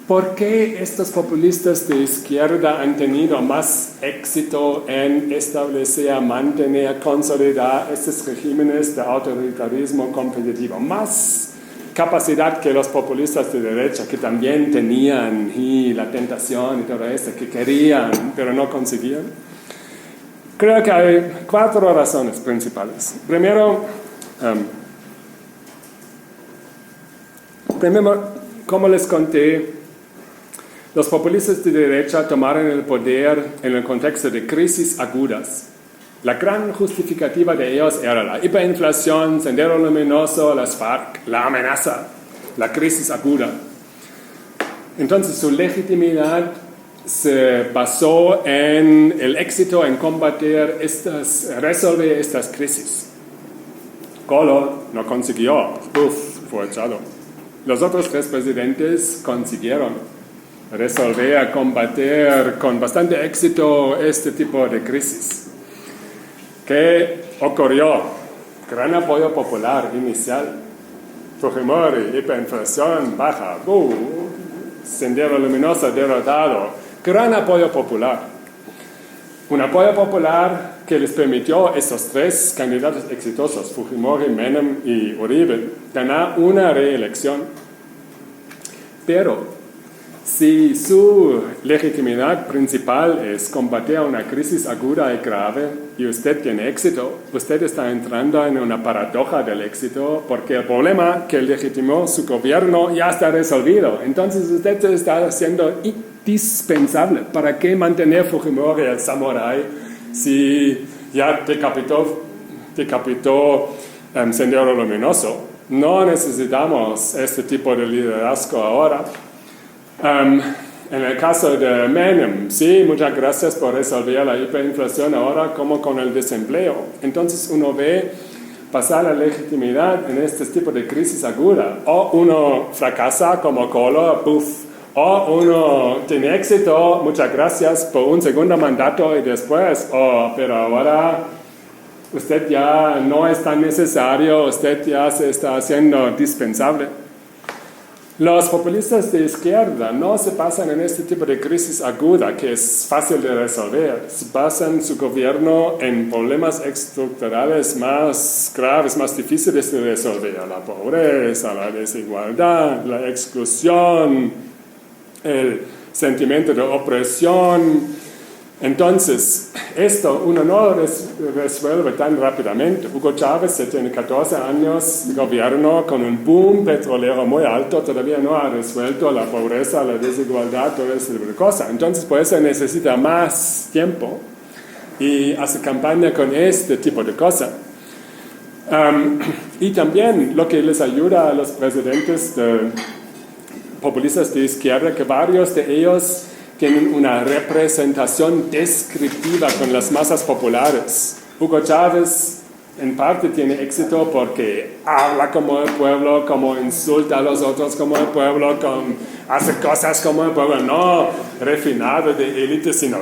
por qué estos populistas de izquierda han tenido más éxito en establecer, mantener, consolidar estos regímenes de autoritarismo competitivo. Más capacidad que los populistas de derecha, que también tenían la tentación y todo eso, que querían, pero no conseguían. Creo que hay 4 razones principales. Primero, como les conté, los populistas de derecha tomaron el poder en el contexto de crisis agudas. La gran justificativa de ellos era la hiperinflación, Sendero Luminoso, las FARC, la amenaza, la crisis aguda. Entonces su legitimidad se basó en el éxito en combatir resolver estas crisis. Collor no consiguió, fue echado. Los otros 3 presidentes consiguieron resolver, combatir con bastante éxito este tipo de crisis. ¿Qué ocurrió? Gran apoyo popular inicial. Fujimori, hiperinflación baja. Sendero Luminoso derrotado. Gran apoyo popular. Un apoyo popular que les permitió a estos 3 candidatos exitosos, Fujimori, Menem y Uribe, ganar una reelección. Pero si su legitimidad principal es combatir una crisis aguda y grave y usted tiene éxito, usted está entrando en una paradoja del éxito porque el problema que legitimó su gobierno ya está resolvido. Entonces usted se está haciendo indispensable. ¿Para qué mantener Fujimori el samurái si ya decapitó Sendero Luminoso? No necesitamos este tipo de liderazgo ahora. En el caso de Menem, sí, muchas gracias por resolver la hiperinflación ahora como con el desempleo. Entonces uno ve pasar la legitimidad en este tipo de crisis aguda. O uno fracasa como Collor, o uno tiene éxito, muchas gracias por un segundo mandato y después, pero ahora usted ya no es tan necesario, usted ya se está haciendo dispensable. Los populistas de izquierda no se basan en este tipo de crisis aguda que es fácil de resolver. Se basan su gobierno en problemas estructurales más graves, más difíciles de resolver. La pobreza, la desigualdad, la exclusión, el sentimiento de opresión. Entonces, esto uno no resuelve tan rápidamente. Hugo Chávez tiene 14 años de gobierno con un boom petrolero muy alto, todavía no ha resuelto la pobreza, la desigualdad, todo ese tipo de cosas. Entonces, por eso necesita más tiempo y hace campaña con este tipo de cosas. Y también lo que les ayuda a los presidentes populistas de izquierda, que varios de ellos tienen una representación descriptiva con las masas populares. Hugo Chávez en parte tiene éxito porque habla como el pueblo, como insulta a los otros como el pueblo, hace cosas como el pueblo, no refinado de élite, sino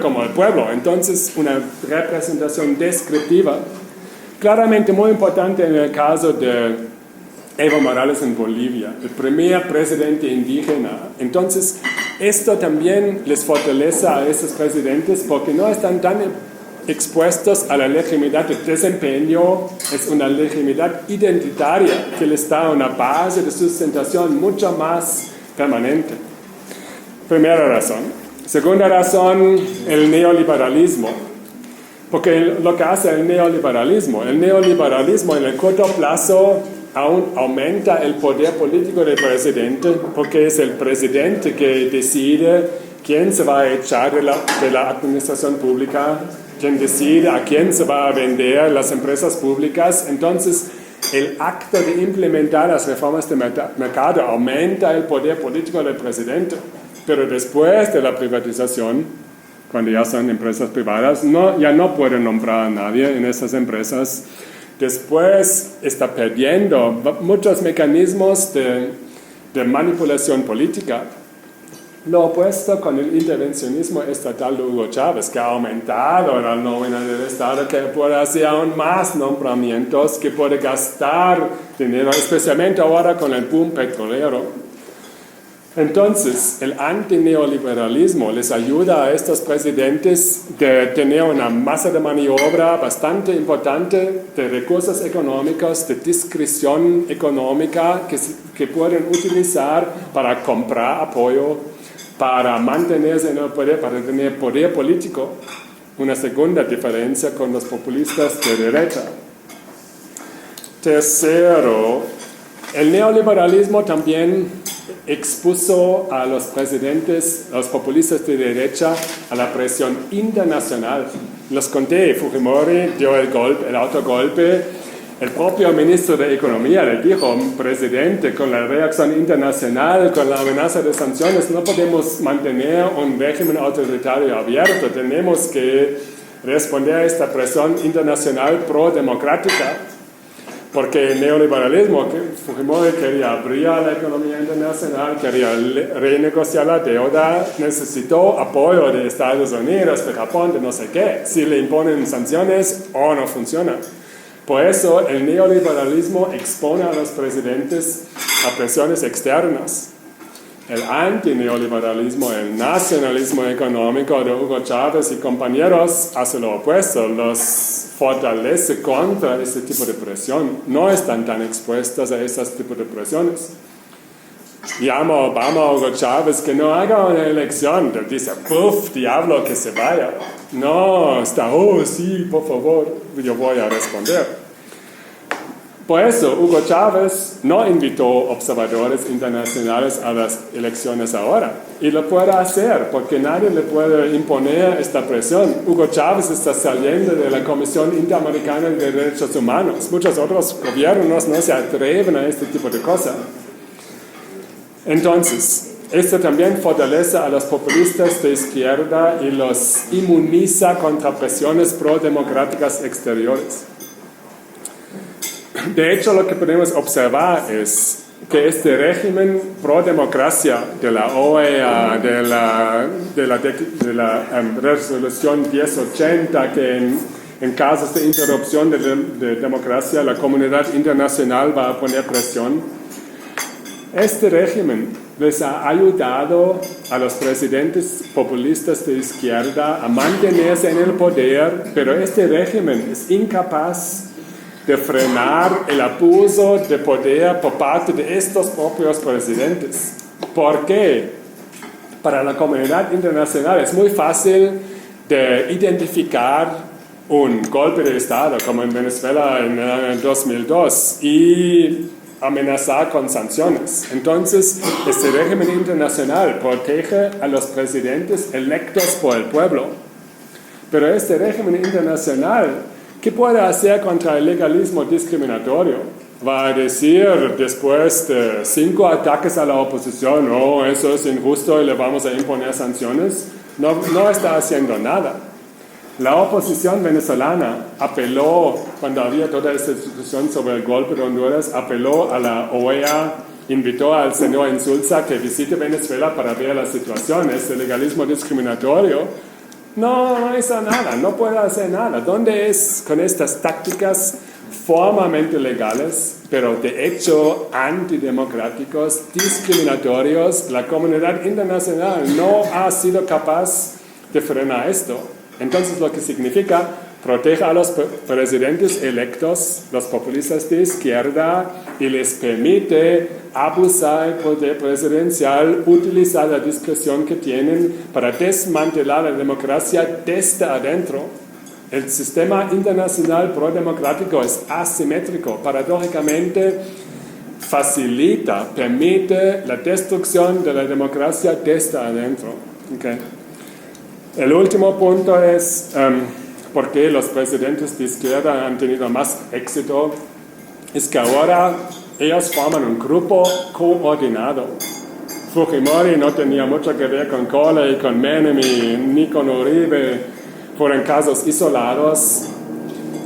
como el pueblo. Entonces, una representación descriptiva, claramente muy importante en el caso de Evo Morales en Bolivia, el primer presidente indígena. Entonces, esto también les fortalece a estos presidentes porque no están tan expuestos a la legitimidad de desempeño, es una legitimidad identitaria que les da una base de sustentación mucho más permanente. Primera razón. Segunda razón, el neoliberalismo. Porque lo que hace el neoliberalismo en el corto plazo aún aumenta el poder político del presidente, porque es el presidente que decide quién se va a echar de la administración pública, quien decide a quién se va a vender las empresas públicas. Entonces, el acto de implementar las reformas de mercado aumenta el poder político del presidente, pero después de la privatización, cuando ya son empresas privadas, ya no puede nombrar a nadie en esas empresas. Después está perdiendo muchos mecanismos de manipulación política. Lo opuesto con el intervencionismo estatal de Hugo Chávez, que ha aumentado la nómina del Estado, que puede hacer aún más nombramientos, que puede gastar dinero, especialmente ahora con el boom petrolero. Entonces, el antineoliberalismo les ayuda a estos presidentes de tener una masa de maniobra bastante importante de recursos económicos, de discreción económica que pueden utilizar para comprar apoyo, para mantenerse en el poder, para tener poder político. Una segunda diferencia con los populistas de derecha. Tercero, el neoliberalismo también expuso a los presidentes, a los populistas de derecha, a la presión internacional. Los conté, Fujimori dio el autogolpe. El propio ministro de Economía le dijo, presidente, con la reacción internacional, con la amenaza de sanciones, no podemos mantener un régimen autoritario abierto. Tenemos que responder a esta presión internacional pro-democrática. Porque el neoliberalismo, Fujimori quería abrir la economía internacional, quería renegociar la deuda, necesitó apoyo de Estados Unidos, de Japón, de no sé qué. Si le imponen sanciones, no funciona. Por eso el neoliberalismo expone a los presidentes a presiones externas. El antineoliberalismo, el nacionalismo económico de Hugo Chávez y compañeros hace lo opuesto, los fortalece contra este tipo de presión. No están tan expuestas a ese tipo de presiones. Llama a Obama a Hugo Chávez que no haga una elección. Él dice, ¡puf, diablo, que se vaya! No, está, sí, por favor, yo voy a responder. Por eso, Hugo Chávez no invitó observadores internacionales a las elecciones ahora. Y lo puede hacer, porque nadie le puede imponer esta presión. Hugo Chávez está saliendo de la Comisión Interamericana de Derechos Humanos. Muchos otros gobiernos no se atreven a este tipo de cosas. Entonces, esto también fortalece a los populistas de izquierda y los inmuniza contra presiones pro-democráticas exteriores. De hecho, lo que podemos observar es que este régimen pro-democracia de la OEA, de la resolución 1080, que en casos de interrupción de democracia la comunidad internacional va a poner presión, este régimen les ha ayudado a los presidentes populistas de izquierda a mantenerse en el poder, pero este régimen es incapaz de frenar el abuso de poder por parte de estos propios presidentes. ¿Por qué? Para la comunidad internacional es muy fácil de identificar un golpe de Estado, como en Venezuela en el 2002, y amenazar con sanciones. Entonces, este régimen internacional protege a los presidentes electos por el pueblo. Pero este régimen internacional, ¿qué puede hacer contra el legalismo discriminatorio? Va a decir, después de 5 ataques a la oposición, eso es injusto y le vamos a imponer sanciones. No está haciendo nada. La oposición venezolana apeló, cuando había toda esta discusión sobre el golpe de Honduras, apeló a la OEA, invitó al señor Insulza que visite Venezuela para ver la situación. Este legalismo discriminatorio no hizo nada, no puede hacer nada. ¿Dónde es con estas tácticas formalmente legales, pero de hecho antidemocráticos, discriminatorios? La comunidad internacional no ha sido capaz de frenar esto. Entonces, lo que significa, protege a los presidentes electos, los populistas de izquierda, y les permite abusar del poder presidencial, utilizar la discreción que tienen para desmantelar la democracia desde adentro. El sistema internacional pro-democrático es asimétrico. Paradójicamente, permite la destrucción de la democracia desde adentro. Okay. El último punto es por qué los presidentes de izquierda han tenido más éxito. Es que ahora ellos forman un grupo coordinado. Fujimori no tenía mucho que ver con Kohl y con Menem ni con Uribe. Fueron casos isolados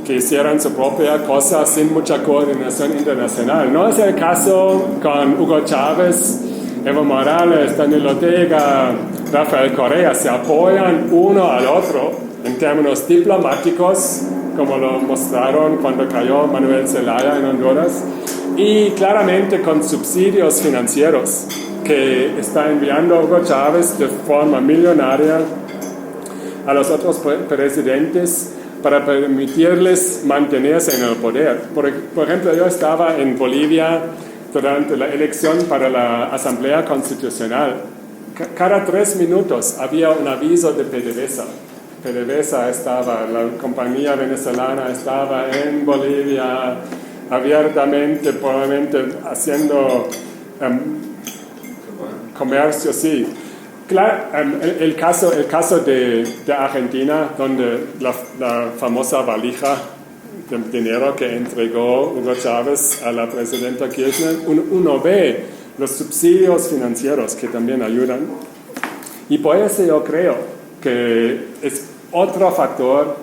que hicieron su propia cosa sin mucha coordinación internacional. No es el caso con Hugo Chávez, Evo Morales, Daniel Ortega, Rafael Correa. Se apoyan uno al otro en términos diplomáticos, como lo mostraron cuando cayó Manuel Zelaya en Honduras, y claramente con subsidios financieros que está enviando Hugo Chávez de forma millonaria a los otros presidentes para permitirles mantenerse en el poder. Por ejemplo, yo estaba en Bolivia durante la elección para la Asamblea Constitucional. Cada 3 minutos había un aviso de PDVSA. PDVSA estaba, la compañía venezolana estaba en Bolivia abiertamente, probablemente haciendo comercio, sí. Claro, el caso de Argentina, donde la famosa valija de dinero que entregó Hugo Chávez a la presidenta Kirchner, uno ve los subsidios financieros que también ayudan. Y por eso yo creo que es otro factor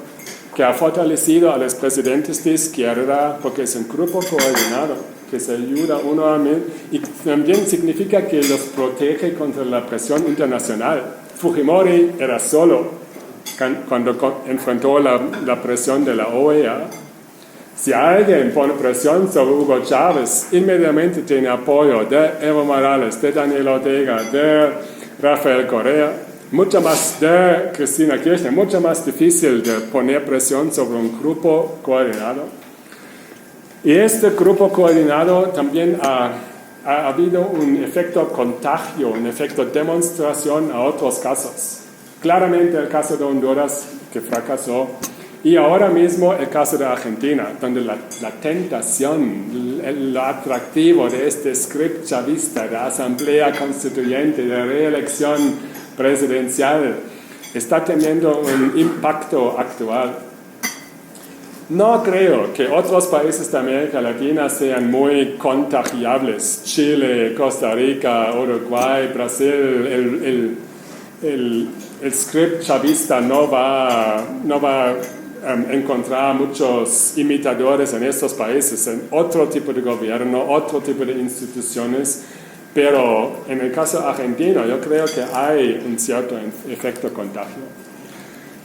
que ha fortalecido a los presidentes de izquierda, porque es un grupo coordinado que se ayuda uno a mí, y también significa que los protege contra la presión internacional. Fujimori era solo cuando enfrentó la presión de la OEA. Si alguien pone presión sobre Hugo Chávez, inmediatamente tiene apoyo de Evo Morales, de Daniel Ortega, de Rafael Correa, mucho más de Cristina Kirchner, mucho más difícil de poner presión sobre un grupo coordinado. Y este grupo coordinado también ha habido un efecto contagio, un efecto demostración a otros casos. Claramente el caso de Honduras, que fracasó, y ahora mismo el caso de Argentina, donde la tentación, lo atractivo de este script chavista, de asamblea constituyente, de reelección presidencial, está teniendo un impacto actual. No creo que otros países de América Latina sean muy contagiables. Chile, Costa Rica, Uruguay, Brasil, el script chavista no va a encontrar muchos imitadores en estos países, en otro tipo de gobierno, otro tipo de instituciones, pero en el caso argentino yo creo que hay un cierto efecto contagio.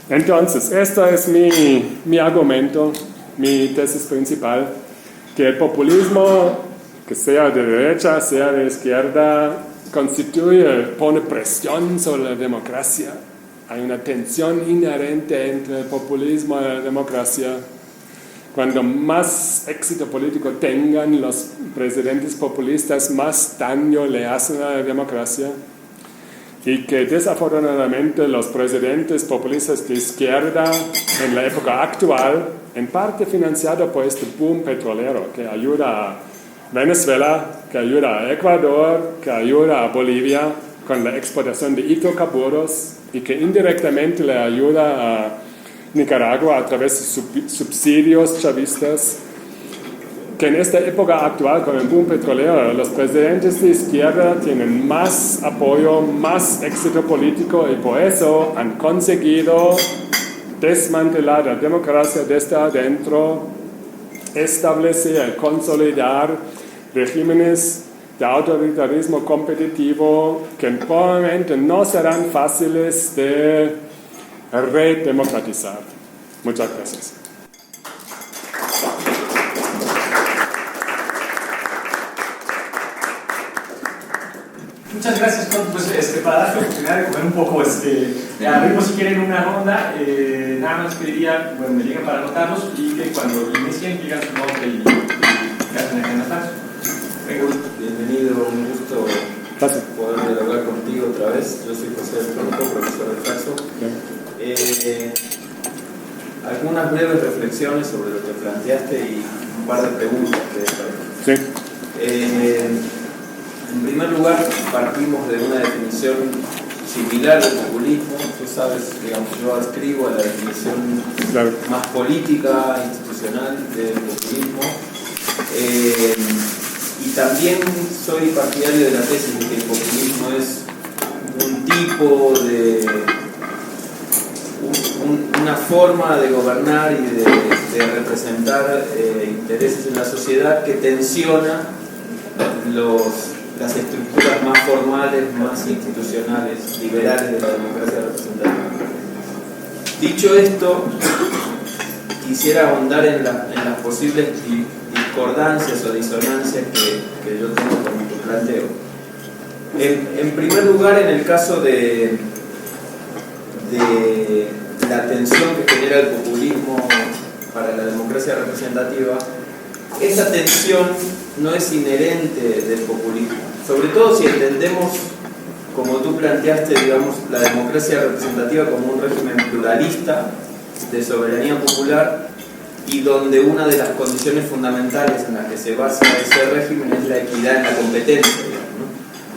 Entonces, esto es mi argumento, mi tesis principal, que el populismo, que sea de derecha, sea de izquierda, pone presión sobre la democracia. Hay una tensión inherente entre el populismo y la democracia. Cuando más éxito político tengan los presidentes populistas, más daño le hacen a la democracia. Y que desafortunadamente los presidentes populistas de izquierda en la época actual, en parte financiado por este boom petrolero que ayuda a Venezuela, que ayuda a Ecuador, que ayuda a Bolivia con la exportación de hidrocarburos y que indirectamente le ayuda a Nicaragua a través de subsidios chavistas, que en esta época actual con el boom petrolero los presidentes de izquierda tienen más apoyo, más éxito político y por eso han conseguido desmantelar la democracia desde adentro, establecer y consolidar regímenes de autoritarismo competitivo que probablemente no serán fáciles de redemocratizar. Muchas gracias. Muchas gracias, pues, para dar la oportunidad de comer un poco, abrimos si quieren una ronda, nada más pediría, bueno, me llegan para anotarlos y que cuando inicien digan su nombre y que hacen acá en la taza. Bienvenido, un gusto poder dialogar contigo otra vez. Yo soy José del Tronco, profesor de Flaxo. Algunas breves reflexiones sobre lo que planteaste y un par de preguntas. Sí. En primer lugar, partimos de una definición similar del populismo. Tú sabes, digamos, yo adscribo a la definición más política, institucional del populismo. Y también soy partidario de la tesis de que el populismo es un tipo de una forma de gobernar y de representar intereses en la sociedad que tensiona las estructuras más formales, más institucionales, liberales de la democracia representativa. Dicho esto, quisiera ahondar en las posibles discordancias o disonancias que yo tengo con tu planteo. En primer lugar, en el caso de la tensión que genera el populismo para la democracia representativa, esa tensión no es inherente del populismo, sobre todo si entendemos, como tú planteaste, digamos, la democracia representativa como un régimen pluralista de soberanía popular, y donde una de las condiciones fundamentales en las que se basa ese régimen es la equidad en la competencia, digamos, ¿no?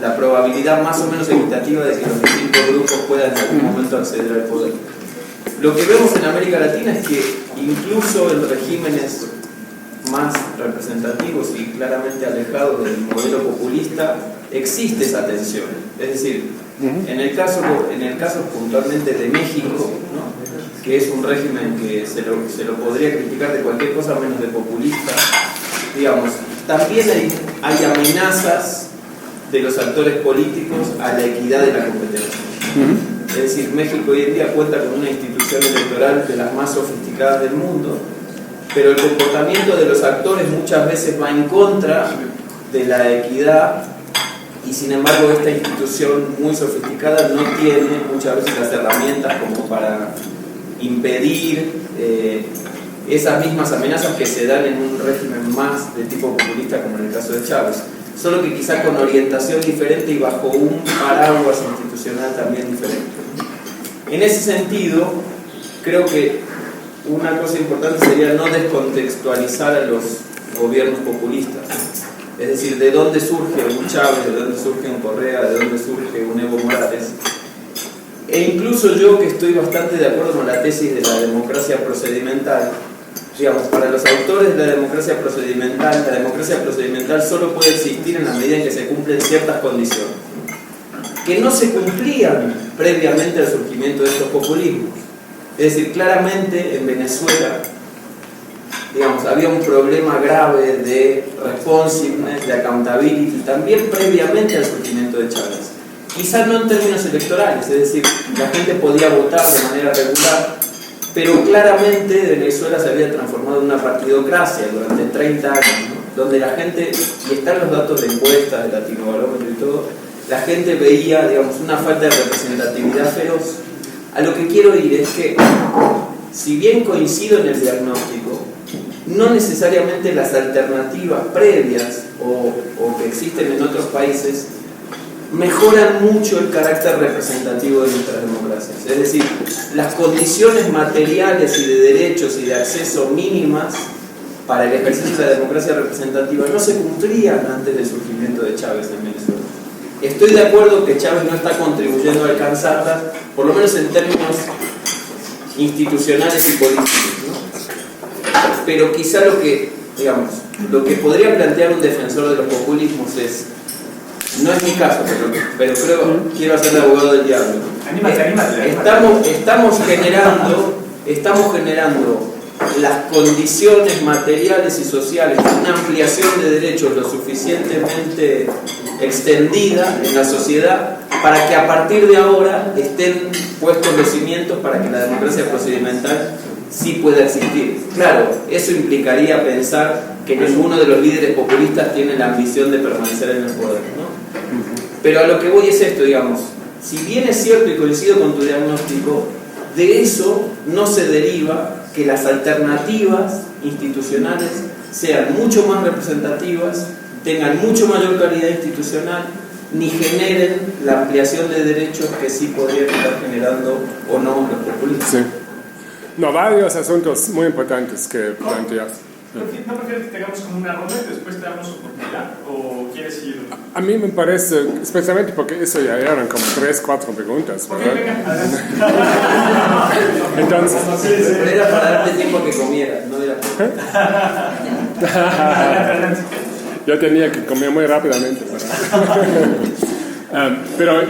La probabilidad más o menos equitativa de que los distintos grupos puedan en algún momento acceder al poder. Lo que vemos en América Latina es que incluso en regímenes más representativos y claramente alejados del modelo populista existe esa tensión. Es decir, en el caso puntualmente de México, ¿no?, que es un régimen que se lo podría criticar de cualquier cosa menos de populista, digamos, también hay amenazas de los actores políticos a la equidad de la competencia. Es decir, México hoy en día cuenta con una institución electoral de las más sofisticadas del mundo, pero el comportamiento de los actores muchas veces va en contra de la equidad, y sin embargo esta institución muy sofisticada no tiene muchas veces las herramientas como para impedir esas mismas amenazas que se dan en un régimen más de tipo populista como en el caso de Chávez, solo que quizá con orientación diferente y bajo un paraguas institucional también diferente. En ese sentido, creo que una cosa importante sería no descontextualizar a los gobiernos populistas. Es decir, de dónde surge un Chávez, de dónde surge un Correa, de dónde surge un Evo Morales. E incluso yo, que estoy bastante de acuerdo con la tesis de la democracia procedimental, digamos, para los autores de la democracia procedimental solo puede existir en la medida en que se cumplen ciertas condiciones, que no se cumplían previamente al surgimiento de estos populismos. Es decir, claramente en Venezuela, digamos, había un problema grave de responsiveness, de accountability, también previamente al surgimiento de Chávez. Quizás no en términos electorales, es decir, la gente podía votar de manera regular, pero claramente Venezuela se había transformado en una partidocracia durante 30 años, ¿no?, donde la gente, y están los datos de encuestas, de Latinobarómetro y todo, la gente veía, digamos, una falta de representatividad feroz. A lo que quiero ir es que, si bien coincido en el diagnóstico, no necesariamente las alternativas previas o que existen en otros países mejoran mucho el carácter representativo de nuestras democracias. Es decir, las condiciones materiales y de derechos y de acceso mínimas para el ejercicio de la democracia representativa no se cumplían antes del surgimiento de Chávez en Venezuela. Estoy de acuerdo que Chávez no está contribuyendo a alcanzarlas, por lo menos en términos institucionales y políticos, ¿no? Pero quizá lo que podría plantear un defensor de los populismos es, no es mi caso, pero quiero hacer de abogado del diablo. Anímate. Estamos generando las condiciones materiales y sociales, una ampliación de derechos lo suficientemente extendida en la sociedad para que a partir de ahora estén puestos los cimientos para que la democracia procedimental sí pueda existir. Claro, eso implicaría pensar que ninguno de los líderes populistas tiene la ambición de permanecer en el poder, ¿no? Pero a lo que voy es esto, digamos, si bien es cierto y coincido con tu diagnóstico, de eso no se deriva que las alternativas institucionales sean mucho más representativas, tengan mucho mayor calidad institucional, ni generen la ampliación de derechos que sí podrían estar generando o no los populistas. Sí. No, varios asuntos muy importantes que planteas. ¿No prefieres que tengamos como una ronda y después te damos oportunidad? ¿O quieres ir? A mí me parece, especialmente porque eso ya eran como 3, 4 preguntas, ¿verdad? Entonces, pero era para darte tiempo a que comieras, no era yo tenía que comer muy rápidamente. Pero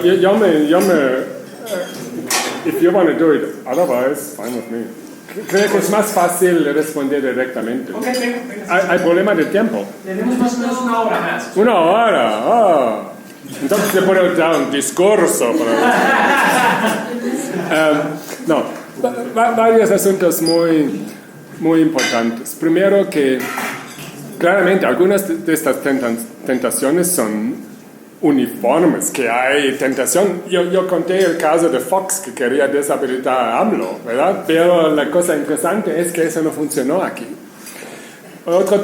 if you want to do it, otherwise, fine with me. Creo que es más fácil responder directamente. Ok, venga. Hay problema de tiempo. Tenemos más o menos una hora más. Una hora, entonces se puede dar un discurso. No, varios asuntos muy importantes. Primero que claramente algunas de estas tentaciones son uniformes, que hay tentación. Yo conté el caso de Fox que quería deshabilitar a AMLO, ¿verdad? Pero la cosa interesante es que eso no funcionó aquí. El otro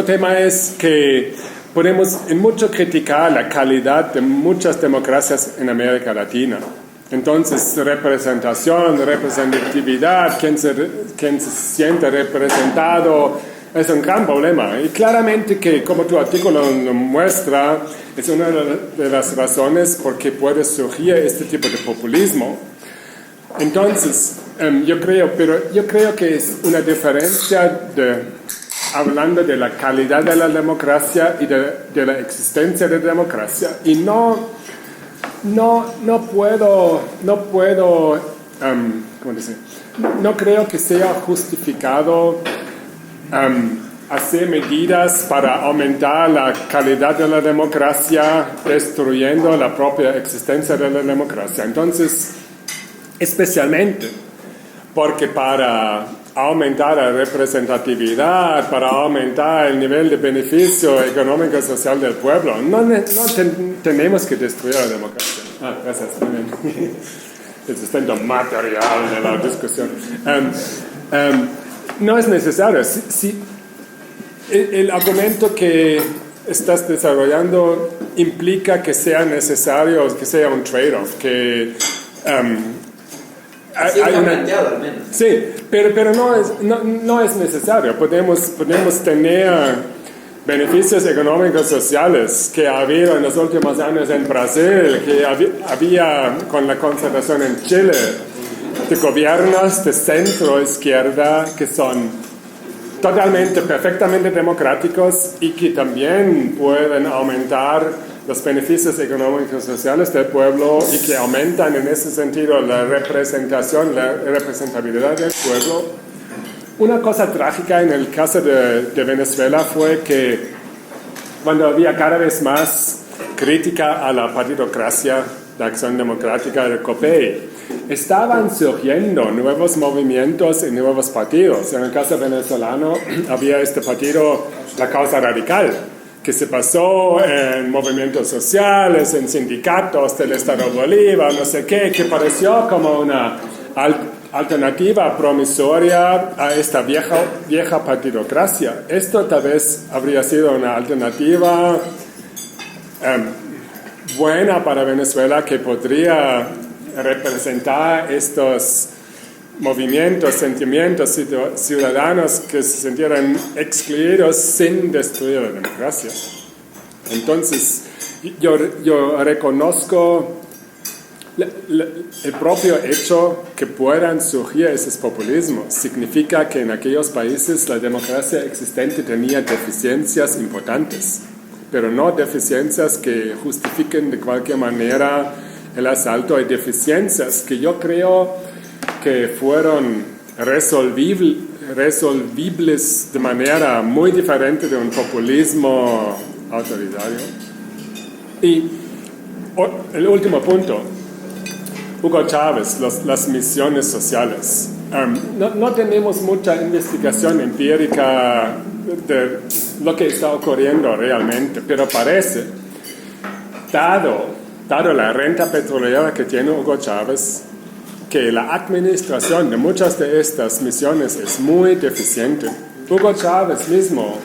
tema es que podemos en mucho criticar la calidad de muchas democracias en América Latina. Entonces, representatividad, quién se siente representado, es un gran problema. Y claramente que, como tu artículo lo muestra, es una de las razones por qué puede surgir este tipo de populismo. Entonces, yo creo que es una diferencia hablando de la calidad de la democracia y de la existencia de democracia. Y no creo que sea justificado hacer medidas para aumentar la calidad de la democracia, destruyendo la propia existencia de la democracia. Entonces, especialmente porque para aumentar la representatividad, para aumentar el nivel de beneficio económico y social del pueblo, no tenemos que destruir la democracia. Gracias. El sustento material de la discusión. No es necesario. El argumento que estás desarrollando implica que sea necesario, que sea un trade-off, que hay planteado al menos. Sí, pero no es necesario. Podemos tener beneficios económicos sociales que ha habido en los últimos años en Brasil, que había con la concertación en Chile, de gobiernos de centro-izquierda que son perfectamente democráticos y que también pueden aumentar los beneficios económicos sociales del pueblo y que aumentan en ese sentido la representabilidad del pueblo. Una cosa trágica en el caso de Venezuela fue que cuando había cada vez más crítica a la partidocracia de Acción Democrática del COPEI, estaban surgiendo nuevos movimientos y nuevos partidos. En el caso venezolano había este partido, la Causa Radical, que se pasó en movimientos sociales, en sindicatos del Estado Bolívar, no sé qué, que pareció como una alternativa promisoria a esta vieja partidocracia. Esto tal vez habría sido una alternativa buena para Venezuela, que podría representar estos movimientos, sentimientos ciudadanos que se sintieran excluidos sin destruir la democracia. Entonces, yo reconozco el propio hecho que puedan surgir esos populismos. Significa que en aquellos países la democracia existente tenía deficiencias importantes, pero no deficiencias que justifiquen de cualquier manera el asalto. Hay deficiencias que yo creo que fueron resolvibles de manera muy diferente de un populismo autoritario. Y el último punto, Hugo Chávez, las misiones sociales. No tenemos mucha investigación empírica de lo que está ocurriendo realmente, pero parece, dado la renta petrolera que tiene Hugo Chávez, que la administración de muchas de estas misiones es muy deficiente. Hugo Chávez mismo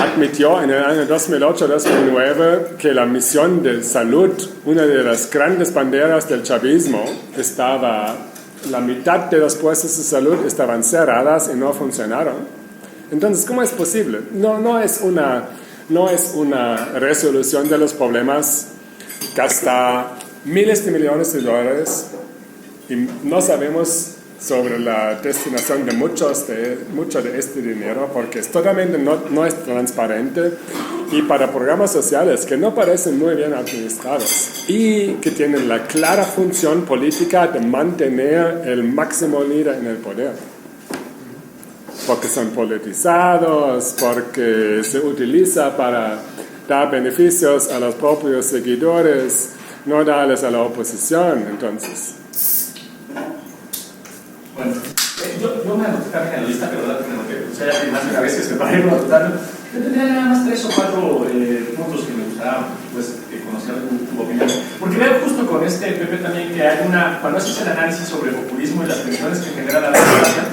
admitió en el año 2008-2009 que la misión de salud, una de las grandes banderas del chavismo, la mitad de los puestos de salud estaban cerradas y no funcionaron. Entonces, ¿cómo es posible? No es una resolución de los problemas. Gasta miles de millones de dólares y no sabemos sobre la destinación de mucho de este dinero, porque totalmente no es transparente, y para programas sociales que no parecen muy bien administrados y que tienen la clara función política de mantener el máximo líder en el poder. Porque son politizados, porque se utiliza para dar beneficios a los propios seguidores, no darles a la oposición, entonces. Bueno, yo me anoté también en la lista, pero la verdad que me anoté, o sea, ya más de una vez que se para irlo anotando. Yo tendría nada más 3 o 4 puntos que me gustaría pues, conocer tu opinión. Porque veo justo con este Pepe también que hay cuando haces el análisis sobre el populismo y las tensiones que genera la democracia,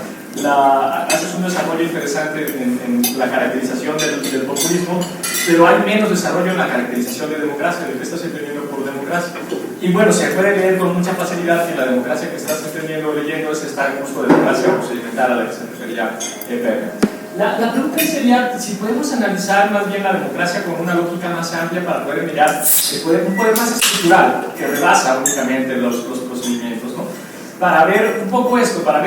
haces un desarrollo interesante en la caracterización del populismo, pero hay menos desarrollo en la caracterización de democracia, de qué estás entendiendo por democracia. Y bueno, se puede leer con mucha facilidad que la democracia que estás entendiendo o leyendo es esta justo democracia procedimental a la que se refería Pepe. La pregunta sería si podemos analizar más bien la democracia con una lógica más amplia para poder mirar un poder más estructural que rebasa únicamente los procedimientos, ¿no? Para ver un poco esto, para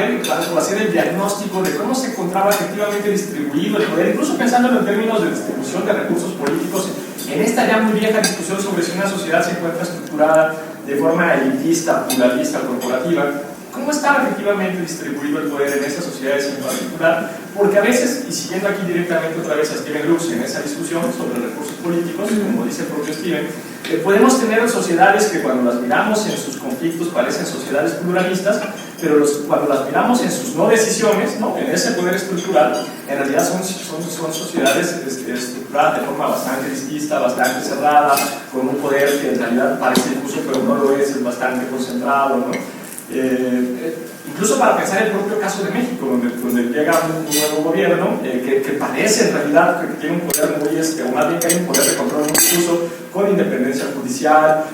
hacer el diagnóstico de cómo se encontraba efectivamente distribuido el poder, incluso pensándolo en términos de distribución de recursos políticos, en esta ya muy vieja discusión sobre si una sociedad se encuentra estructurada de forma elitista, pluralista, corporativa, cómo estaba efectivamente distribuido el poder en esas sociedades en particular, porque a veces, y siguiendo aquí directamente otra vez a Steven Lux en esa discusión sobre recursos políticos, como dice el propio Steven, podemos tener sociedades que cuando las miramos en sus conflictos parecen sociedades pluralistas, pero cuando las miramos en sus no decisiones, ¿no? En ese poder estructural, en realidad son sociedades estructuradas de forma bastante distinta, bastante cerrada, con un poder que en realidad parece difuso, pero no lo es bastante concentrado, ¿no? Incluso para pensar el propio caso de México, donde llega un nuevo gobierno que parece en realidad que tiene un poder muy, o más bien que hay un poder de control muy difuso, con independencia judicial,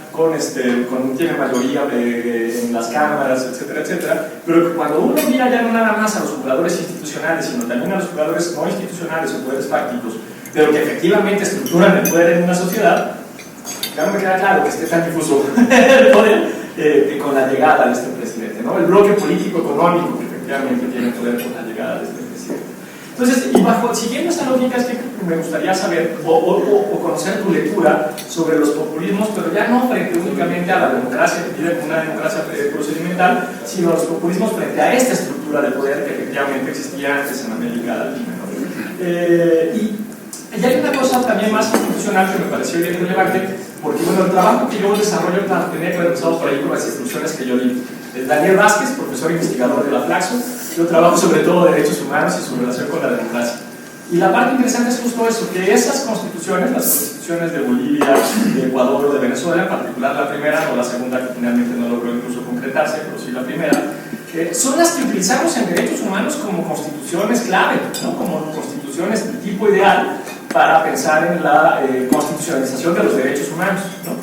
tiene mayoría en las cámaras, etcétera, etcétera, pero que cuando uno mira ya no nada más a los jugadores institucionales, sino también a los jugadores no institucionales o poderes fácticos, pero que efectivamente estructuran el poder en una sociedad, ya no me queda claro que esté tan difuso el poder con la llegada de este presidente, ¿no? El bloque político-económico que efectivamente tiene poder con la llegada de este presidente. Entonces, siguiendo esa lógica, es que me gustaría saber o conocer tu lectura sobre los populismos, pero ya no frente únicamente a la democracia, que tiene una democracia procedimental, sino a los populismos frente a esta estructura de poder que efectivamente existía antes en América Latina, ¿no? Y hay una cosa también más institucional que me pareció bien relevante, porque bueno, el trabajo que yo desarrollo tenía que haber empezado por ahí con las instrucciones que yo di. Daniel Vázquez, profesor investigador de la Flaxo, yo trabajo sobre todo derechos humanos y su relación con la democracia. Y la parte interesante es justo eso, que esas constituciones, las constituciones de Bolivia, de Ecuador o de Venezuela, en particular la primera, no la segunda, que finalmente no logró incluso concretarse, pero sí la primera, son las que utilizamos en derechos humanos como constituciones clave, ¿no? Como constituciones de tipo ideal para pensar en la constitucionalización de los derechos humanos, ¿no?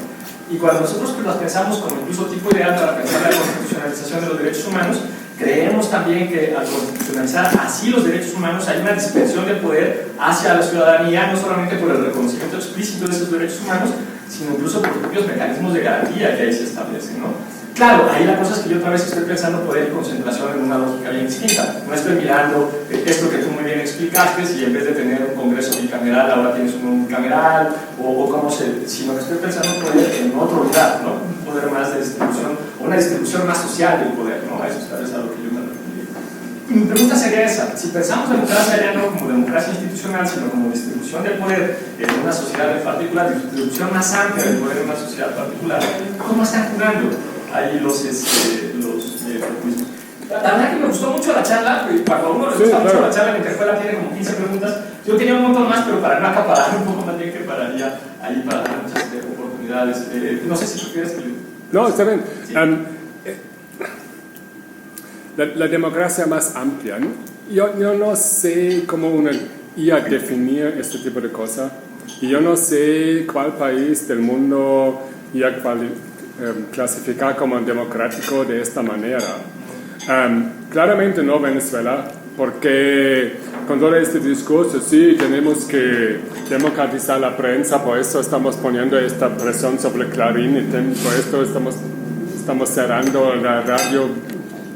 Y cuando nosotros las pensamos como incluso tipo ideal para pensar la constitucionalización de los derechos humanos, creemos también que al constitucionalizar así los derechos humanos hay una dispersión de poder hacia la ciudadanía, no solamente por el reconocimiento explícito de esos derechos humanos, sino incluso por los propios mecanismos de garantía que ahí se establecen, ¿no? Claro, ahí la cosa es que yo otra vez estoy pensando poder y concentración en una lógica bien distinta. No estoy mirando esto que tú muy bien explicaste, si en vez de tener un congreso bicameral ahora tienes un unicameral, sino que estoy pensando poder en otro lugar, ¿no? Un poder más de distribución, o una distribución más social del poder, ¿no? A eso es tal vez a lo que yo me refería. Y mi pregunta sería esa: si pensamos democracia ya no como democracia institucional, sino como distribución del poder en una sociedad en particular, distribución más amplia del poder en una sociedad particular, ¿cómo están jugando ahí los populismos? La verdad que me gustó mucho la charla, y cuando a uno le gusta mucho la charla, mi interpela tiene como 15 preguntas. Yo tenía un montón más, pero para no acaparar un poco más bien que pararía ahí para dar muchas oportunidades. No sé si tú quieres que... No, está bien. Sí. La democracia más amplia, ¿no? Yo no sé cómo ir a definir este tipo de cosas, y yo no sé cuál país del mundo ir a clasificar como democrático de esta manera. Claramente no Venezuela, porque con todo este discurso, sí, tenemos que democratizar la prensa, por eso estamos poniendo esta presión sobre Clarín, y por esto estamos cerrando la radio,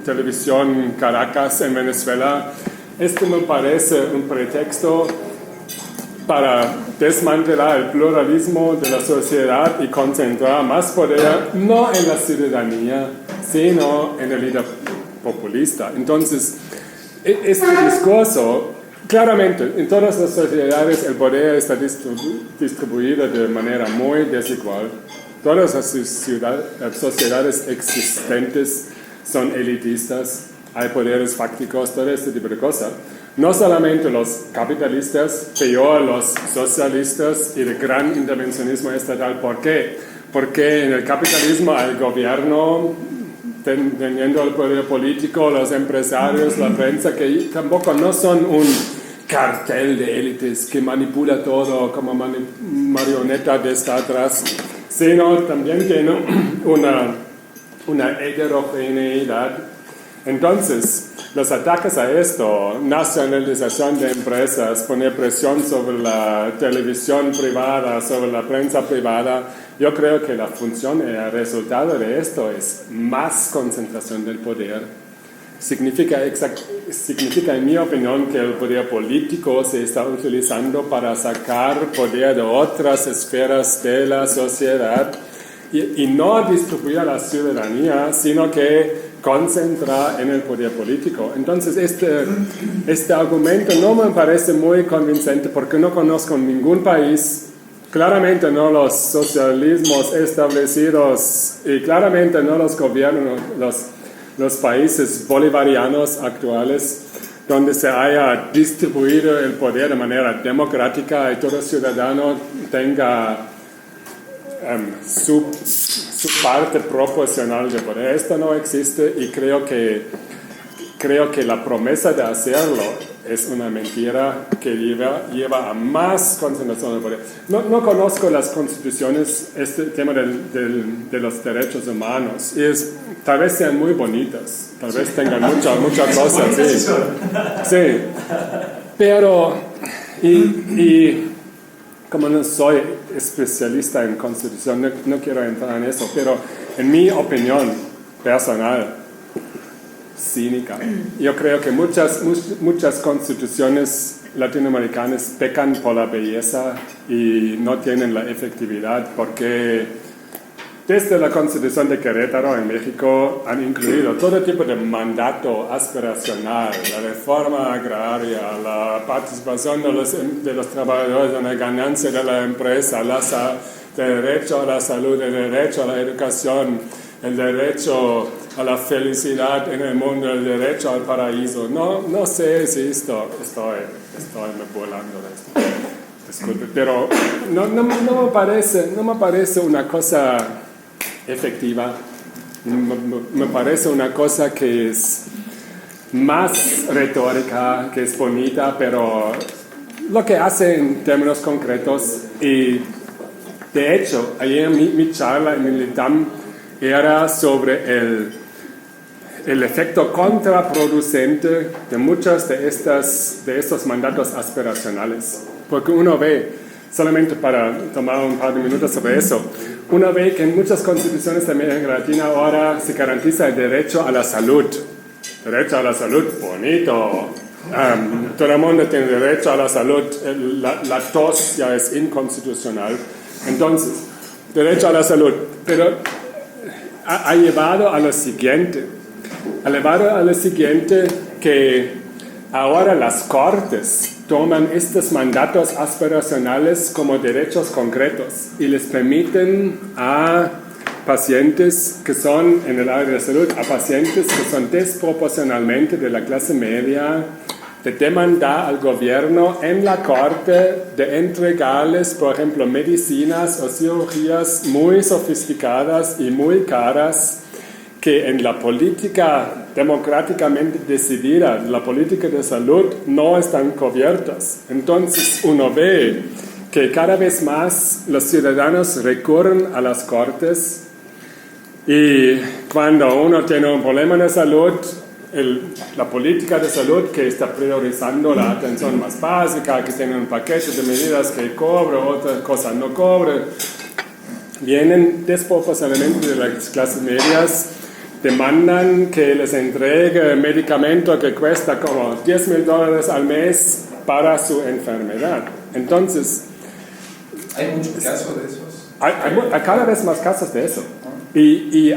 televisión Caracas en Venezuela. Esto me parece un pretexto para desmantelar el pluralismo de la sociedad y concentrar más poder no en la ciudadanía, sino en el líder populista. Entonces, este discurso, claramente, en todas las sociedades el poder está distribuido de manera muy desigual. Todas las sociedades existentes son elitistas, hay poderes fácticos, todo este tipo de cosas. No solamente los capitalistas, peor los socialistas y el gran intervencionismo estatal. ¿Por qué? Porque en el capitalismo hay gobierno teniendo el poder político, los empresarios, la prensa, que tampoco no son un cartel de élites que manipula todo como marioneta desde atrás, sino también tiene una heterogeneidad. Entonces, los ataques a esto, nacionalización de empresas, poner presión sobre la televisión privada, sobre la prensa privada, yo creo que la función y el resultado de esto es más concentración del poder. Significa, en mi opinión, que el poder político se está utilizando para sacar poder de otras esferas de la sociedad y no distribuir a la ciudadanía, sino que concentra en el poder político. Entonces, este argumento no me parece muy convincente porque no conozco ningún país, claramente no los socialismos establecidos y claramente no los gobiernos, los países bolivarianos actuales, donde se haya distribuido el poder de manera democrática y todo ciudadano tenga su parte proporcional de poder. Esto no existe y creo que la promesa de hacerlo es una mentira que lleva a más concentración de poder. No conozco las constituciones, este tema de los derechos humanos, y tal vez sean muy bonitas, tal vez tengan muchas cosas, sí. Pero, y como no soy especialista en constitución, no quiero entrar en eso, pero en mi opinión personal, cínica, yo creo que muchas constituciones latinoamericanas pecan por la belleza y no tienen la efectividad, porque desde la Constitución de Querétaro en México han incluido todo tipo de mandato aspiracional, la reforma agraria, la participación de los trabajadores en la ganancia de la empresa, el derecho a la salud, el derecho a la educación, el derecho a la felicidad en el mundo, el derecho al paraíso. No sé si estoy me burlando de esto. Disculpe, pero no me parece una cosa efectiva. Me parece una cosa que es más retórica, que es bonita, pero lo que hace en términos concretos. Y de hecho, ayer mi charla en el ITAM era sobre el efecto contraproducente de muchos de estos mandatos aspiracionales. Porque uno ve, solamente para tomar un par de minutos sobre eso, uno ve que en muchas constituciones de América Latina ahora se garantiza el derecho a la salud. Derecho a la salud, bonito. Todo el mundo tiene derecho a la salud. La tos ya es inconstitucional. Entonces, derecho a la salud. Pero ha llevado a lo siguiente. Que ahora las cortes toman estos mandatos aspiracionales como derechos concretos y les permiten a pacientes que son en el área de salud, a pacientes que son desproporcionalmente de la clase media, de demandar al gobierno en la corte de entregarles, por ejemplo, medicinas o cirugías muy sofisticadas y muy caras que en la política democráticamente decidida, la política de salud, no están cubiertas. Entonces uno ve que cada vez más los ciudadanos recurren a las cortes y cuando uno tiene un problema de salud, la política de salud que está priorizando la atención más básica, que tiene un paquete de medidas que cobre, otras cosas no cobre, vienen desproporcionalmente de las clases medias, demandan que les entregue medicamento que cuesta como $10,000 al mes para su enfermedad. Entonces, ¿hay muchos casos de esos? Hay cada vez más casos de eso. Y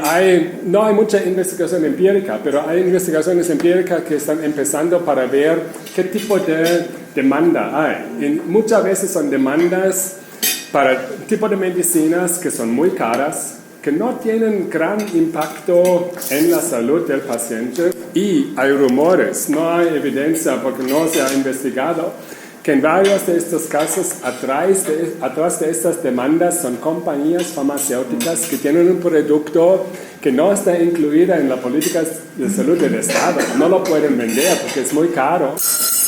no hay mucha investigación empírica, pero hay investigaciones empíricas que están empezando para ver qué tipo de demanda hay. Y muchas veces son demandas para tipo de medicinas que son muy caras, que no tienen gran impacto en la salud del paciente, y hay rumores, no hay evidencia porque no se ha investigado, que en varios de estos casos atrás de estas demandas son compañías farmacéuticas que tienen un producto que no está incluido en la política de salud del Estado, no lo pueden vender porque es muy caro,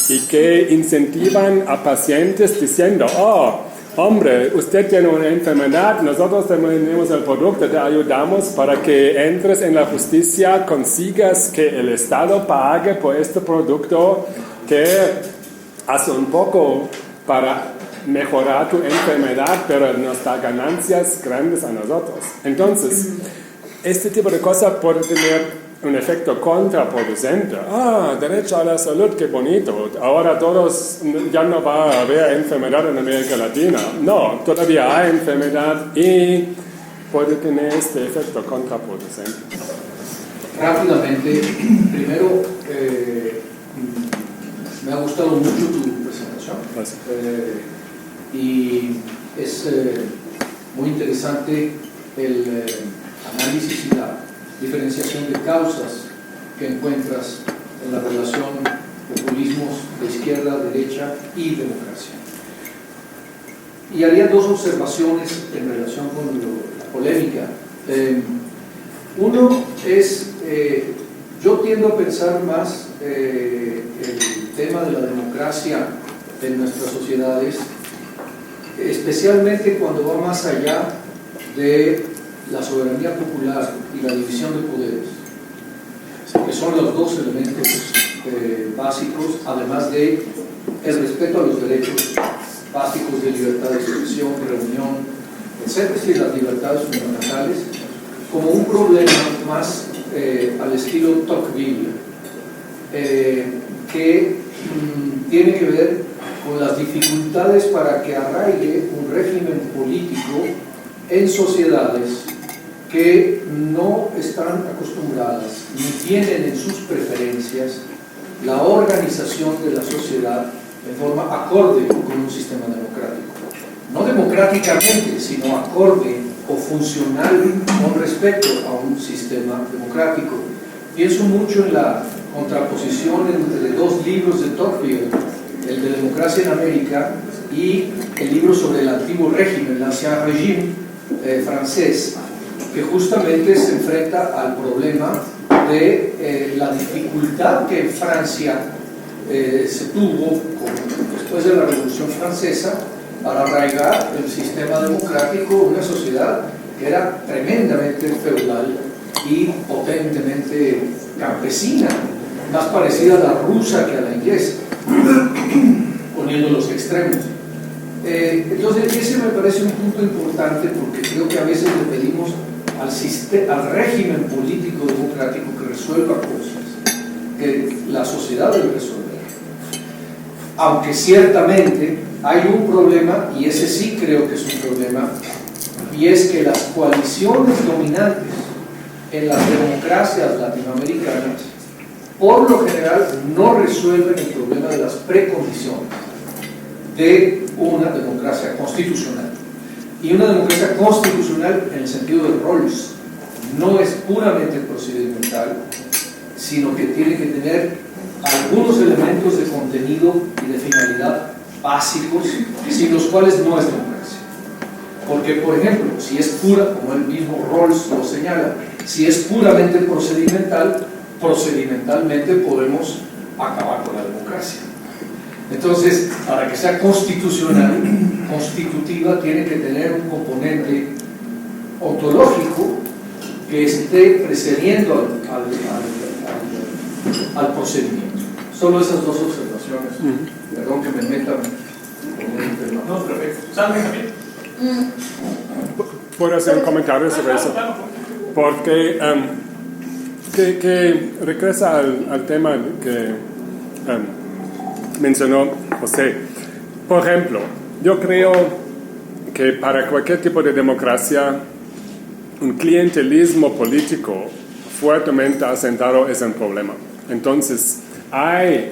y que incentivan a pacientes diciendo, oh, hombre, usted tiene una enfermedad, nosotros tenemos el producto, te ayudamos para que entres en la justicia, consigas que el Estado pague por este producto que hace un poco para mejorar tu enfermedad, pero nos da ganancias grandes a nosotros. Entonces, este tipo de cosas puede tener un efecto contraproducente. Derecho a la salud, qué bonito. Ahora todos, ya no va a haber enfermedad en América Latina. No, todavía hay enfermedad y puede tener este efecto contraproducente. Rápidamente, primero, me ha gustado mucho tu presentación. Y es muy interesante el análisis y la diferenciación de causas que encuentras en la relación populismos de izquierda, derecha y democracia. Y haría dos observaciones en relación con la polémica. Uno es, yo tiendo a pensar más el tema de la democracia en nuestras sociedades, especialmente cuando va más allá de la soberanía popular y la división de poderes, que son los dos elementos básicos, además de el respeto a los derechos básicos de libertad de expresión, reunión, etc., es decir, las libertades fundamentales, como un problema más al estilo Tocqueville, que tiene que ver con las dificultades para que arraigue un régimen político en sociedades que no están acostumbradas ni tienen en sus preferencias la organización de la sociedad en forma acorde con un sistema democrático. No democráticamente, sino acorde o funcional con respecto a un sistema democrático. Pienso mucho en la contraposición entre dos libros de Tocqueville, el de Democracia en América y el libro sobre el antiguo régimen, l'Ancien Régime francés, que justamente se enfrenta al problema de la dificultad que en Francia se tuvo después de la Revolución Francesa para arraigar el sistema democrático, una sociedad que era tremendamente feudal y potentemente campesina, más parecida a la rusa que a la inglesa, poniendo los extremos. Entonces ese me parece un punto importante, porque creo que a veces le pedimos al régimen político democrático que resuelva cosas que la sociedad debe resolver, aunque ciertamente hay un problema, y ese sí creo que es un problema, y es que las coaliciones dominantes en las democracias latinoamericanas por lo general no resuelven el problema de las precondiciones de una democracia constitucional. Y una democracia constitucional en el sentido de roles no es puramente procedimental, sino que tiene que tener algunos elementos de contenido y de finalidad básicos, sin los cuales no es democracia. Porque, por ejemplo, si es pura, como el mismo Rawls lo señala, si es puramente procedimental, procedimentalmente podemos acabar con la democracia. Entonces, para que sea constitucional, constitutiva, tiene que tener un componente ontológico que esté precediendo al procedimiento. Solo esas dos observaciones. Perdón que me meta en el tema. No, perfecto. ¿Saben también? ¿Puedo hacer un comentario sobre eso? Porque que regresa al tema que mencionó José. Por ejemplo, yo creo que para cualquier tipo de democracia, un clientelismo político fuertemente asentado es un problema. Entonces, hay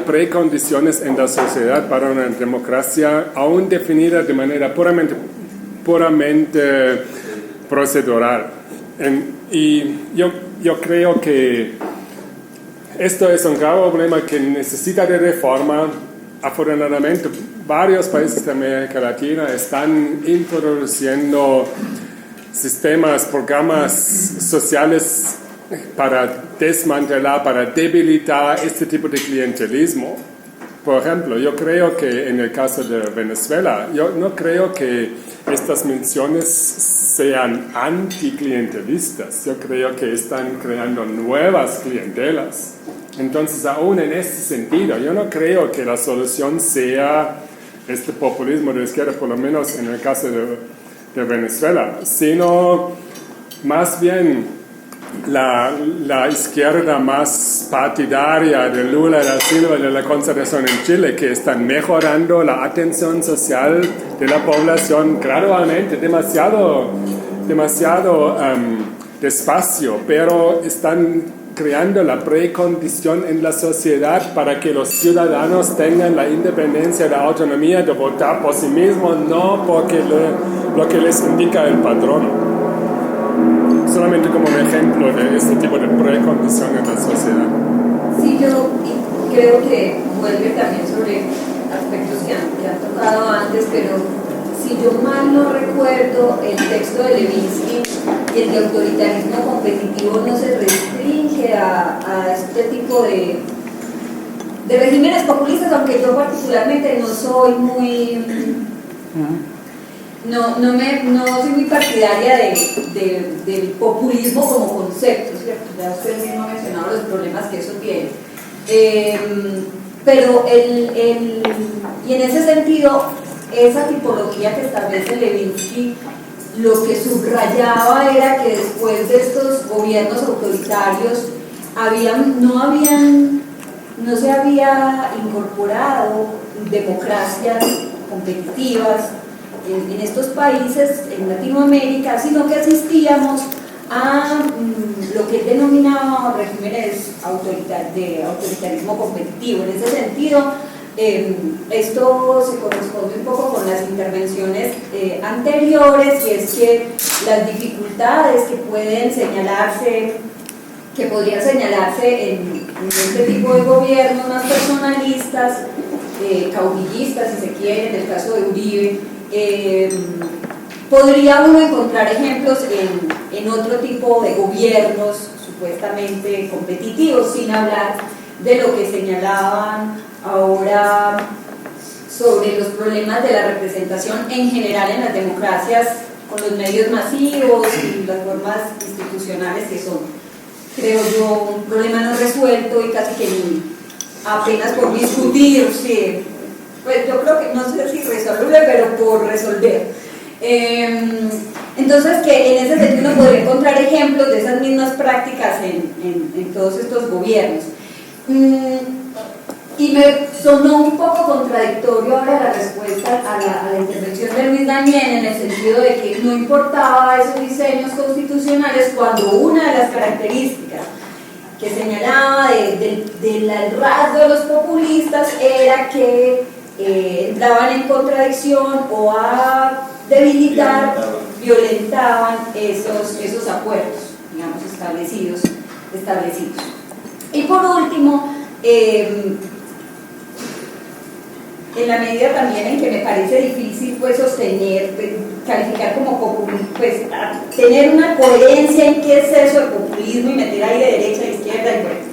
precondiciones en la sociedad para una democracia aún definida de manera puramente procedural. Y yo creo que esto es un grave problema que necesita de reforma. Afortunadamente, varios países de América Latina están introduciendo sistemas, programas sociales para desmantelar, para debilitar este tipo de clientelismo. Por ejemplo, yo creo que en el caso de Venezuela, yo no creo que estas menciones sean anticlientelistas. Yo creo que están creando nuevas clientelas. Entonces, aún en este sentido, yo no creo que la solución sea este populismo de izquierda, por lo menos en el caso de Venezuela, sino más bien la izquierda más partidaria de Lula da Silva y de la concertación en Chile, que están mejorando la atención social de la población gradualmente, demasiado despacio, pero están creando la precondición en la sociedad para que los ciudadanos tengan la independencia y la autonomía de votar por sí mismos, no porque lo que les indica el patrón. Solamente como un ejemplo de este tipo de precondición en la sociedad. Sí, yo creo que vuelve también sobre aspectos que han tocado antes, pero si yo mal no recuerdo, el texto de Levinsky y el de autoritarismo competitivo no se restringe a este tipo de regímenes populistas, aunque yo particularmente no soy muy... No soy muy partidaria del populismo como concepto, ¿cierto? Ya usted mismo ha mencionado los problemas que eso tiene. Pero y en ese sentido, esa tipología que establece Levinsky, lo que subrayaba era que después de estos gobiernos autoritarios no se había incorporado democracias competitivas en estos países, en Latinoamérica, sino que asistíamos a lo que él denominaba regímenes de autoritarismo competitivo. En ese sentido, esto se corresponde un poco con las intervenciones anteriores, y es que las dificultades que podrían señalarse en este tipo de gobiernos más personalistas, caudillistas, si se quiere, en el caso de Uribe, podría uno encontrar ejemplos en otro tipo de gobiernos supuestamente competitivos, sin hablar de lo que señalaban ahora sobre los problemas de la representación en general en las democracias, con los medios masivos y las formas institucionales que son, creo yo, un problema no resuelto y casi que apenas por discutir, sí. Pues yo creo que no sé si resoluble, pero por resolver. Entonces, que en ese sentido uno podría encontrar ejemplos de esas mismas prácticas en todos estos gobiernos. Y me sonó un poco contradictorio ahora la respuesta a la intervención de Luis Daniel, en el sentido de que no importaba esos diseños constitucionales cuando una de las características que señalaba del rasgo de los populistas era que entraban en contradicción o a debilitar, violentaban esos acuerdos, digamos, establecidos. Y por último, en la medida también en que me parece difícil pues sostener, calificar como populismo, pues tener una coherencia en qué es eso de populismo y meter ahí de derecha a izquierda y bueno.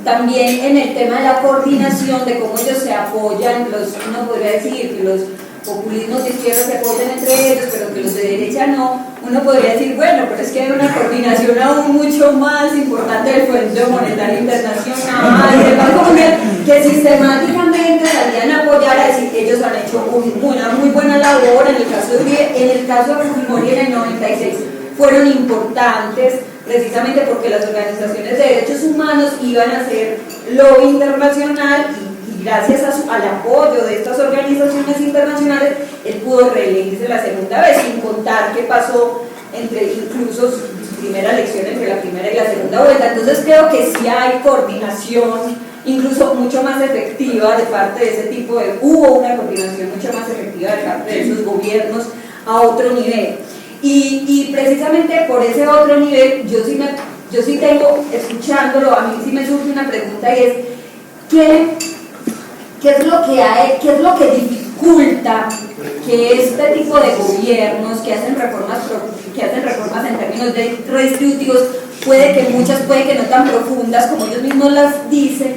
También en el tema de la coordinación, de cómo ellos se apoyan, uno podría decir que los populismos de izquierda se apoyan entre ellos, pero que los de derecha no. Uno podría decir, bueno, pero es que hay una coordinación aún mucho más importante del Fondo Monetario Internacional, del Banco Mundial, que sistemáticamente salían a apoyar, a decir que ellos han hecho una muy buena labor. En el caso de Uribe, en el caso de Fujimori en el 96, fueron importantes precisamente porque las organizaciones de derechos humanos iban a hacer lobby internacional y gracias al apoyo de estas organizaciones internacionales, él pudo reelegirse la segunda vez, sin contar qué pasó entre incluso su primera elección, entre la primera y la segunda vuelta. Entonces creo que sí hay coordinación, incluso mucho más efectiva de parte de ese tipo de... Hubo una coordinación mucho más efectiva de parte de esos gobiernos a otro nivel. Y precisamente por ese otro nivel, yo sí tengo, escuchándolo, a mí sí me surge una pregunta, y es ¿qué es lo que dificulta que este tipo de gobiernos que hacen reformas en términos de redistributivos, puede que no tan profundas como ellos mismos las dicen,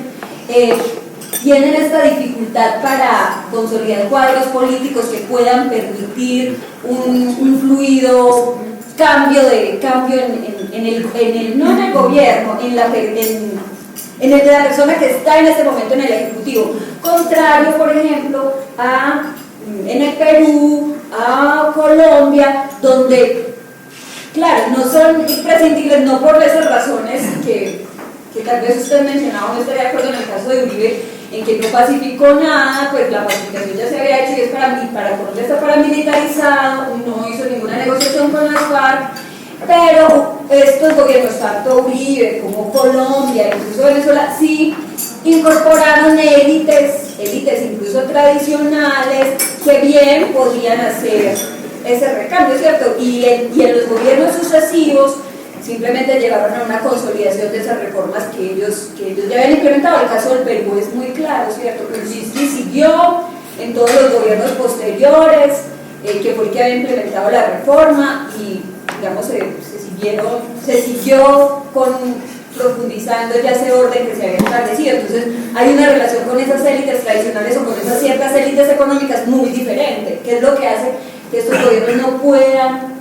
tienen esta dificultad para consolidar cuadros políticos que puedan permitir un fluido cambio en el no en el gobierno, en la persona que está en este momento en el Ejecutivo, contrario, por ejemplo, en el Perú, a Colombia, donde, claro, no son imprescindibles, no por esas razones que tal vez usted mencionaba, no estaría de acuerdo en el caso de Uribe, en que no pacificó nada, pues la pacificación ya se había hecho y es para Colombia está paramilitarizado, no hizo ninguna negociación con las FARC, pero estos gobiernos, tanto Uribe como Colombia, incluso Venezuela, sí incorporaron élites incluso tradicionales, que bien podían hacer ese recambio, ¿cierto? Y en los gobiernos sucesivos simplemente llegaron a una consolidación de esas reformas que ellos ya habían implementado. El caso del Perú es muy claro, ¿cierto? Kuczynski siguió en todos los gobiernos posteriores, que fue el que había implementado la reforma, y digamos se siguió profundizando ya ese orden que se había establecido. Entonces hay una relación con esas élites tradicionales o con esas ciertas élites económicas muy diferente, que es lo que hace que estos gobiernos no puedan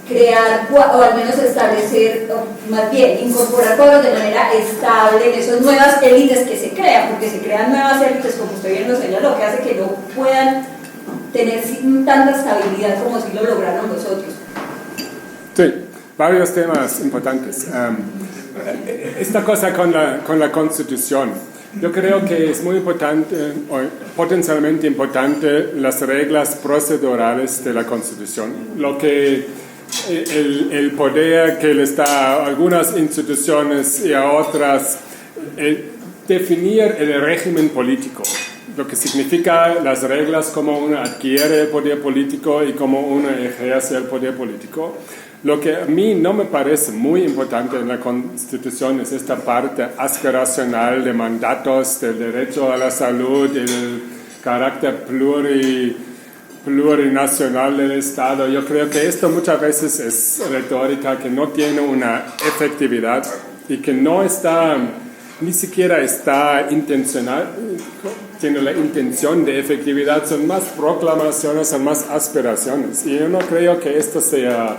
crear o al menos establecer, o más bien incorporar cuadros de manera estable en esas nuevas élites que se crean, porque se crean nuevas élites, como usted bien lo señaló, que hace que no puedan tener tanta estabilidad como si lo lograron los otros. Sí, varios temas importantes. Esta cosa con la Constitución, yo creo que es muy importante, o potencialmente importante, las reglas procedurales de la Constitución. Lo que el poder que le está a algunas instituciones y a otras, definir el régimen político, lo que significa las reglas, cómo uno adquiere el poder político y cómo uno ejerce el poder político. Lo que a mí no me parece muy importante en la Constitución es esta parte aspiracional de mandatos, del derecho a la salud, el carácter plurinacional del Estado. Yo creo que esto muchas veces es retórica que no tiene una efectividad y que no está, ni siquiera está intencional, tiene la intención de efectividad, son más proclamaciones, son más aspiraciones. Y yo no creo que esto sea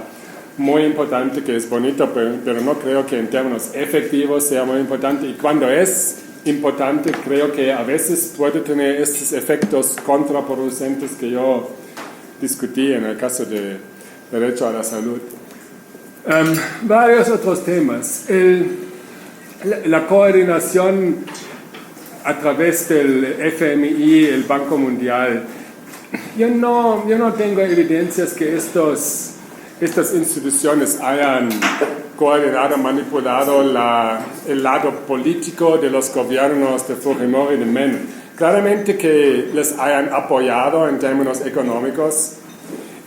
muy importante, que es bonito, pero no creo que en términos efectivos sea muy importante. Y cuando es importante, creo que a veces puede tener estos efectos contraproducentes que yo discutí en el caso de derecho a la salud. Varios otros temas. La coordinación a través del FMI, el Banco Mundial. Yo no tengo evidencias que estas instituciones hayan coordinado, manipulado el lado político de los gobiernos de Fujimori y de Menem. Claramente que les hayan apoyado en términos económicos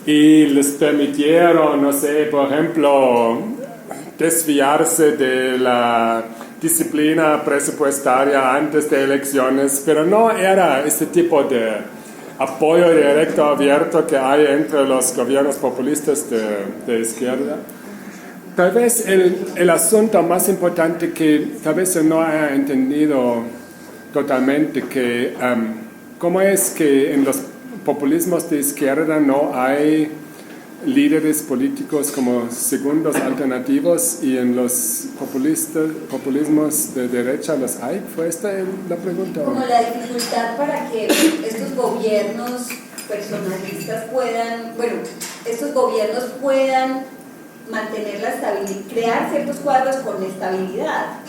y les permitieron, no sé, por ejemplo, desviarse de la disciplina presupuestaria antes de elecciones, pero no era este tipo de apoyo directo abierto que hay entre los gobiernos populistas de izquierda. Tal vez el asunto más importante que tal vez no haya entendido totalmente, que cómo es que en los populismos de izquierda no hay líderes políticos como segundos alternativos y en los populismos de derecha los hay. ¿Fue esta la pregunta? Como la dificultad para que estos gobiernos personalistas puedan mantener la estabilidad, crear ciertos cuadros con estabilidad.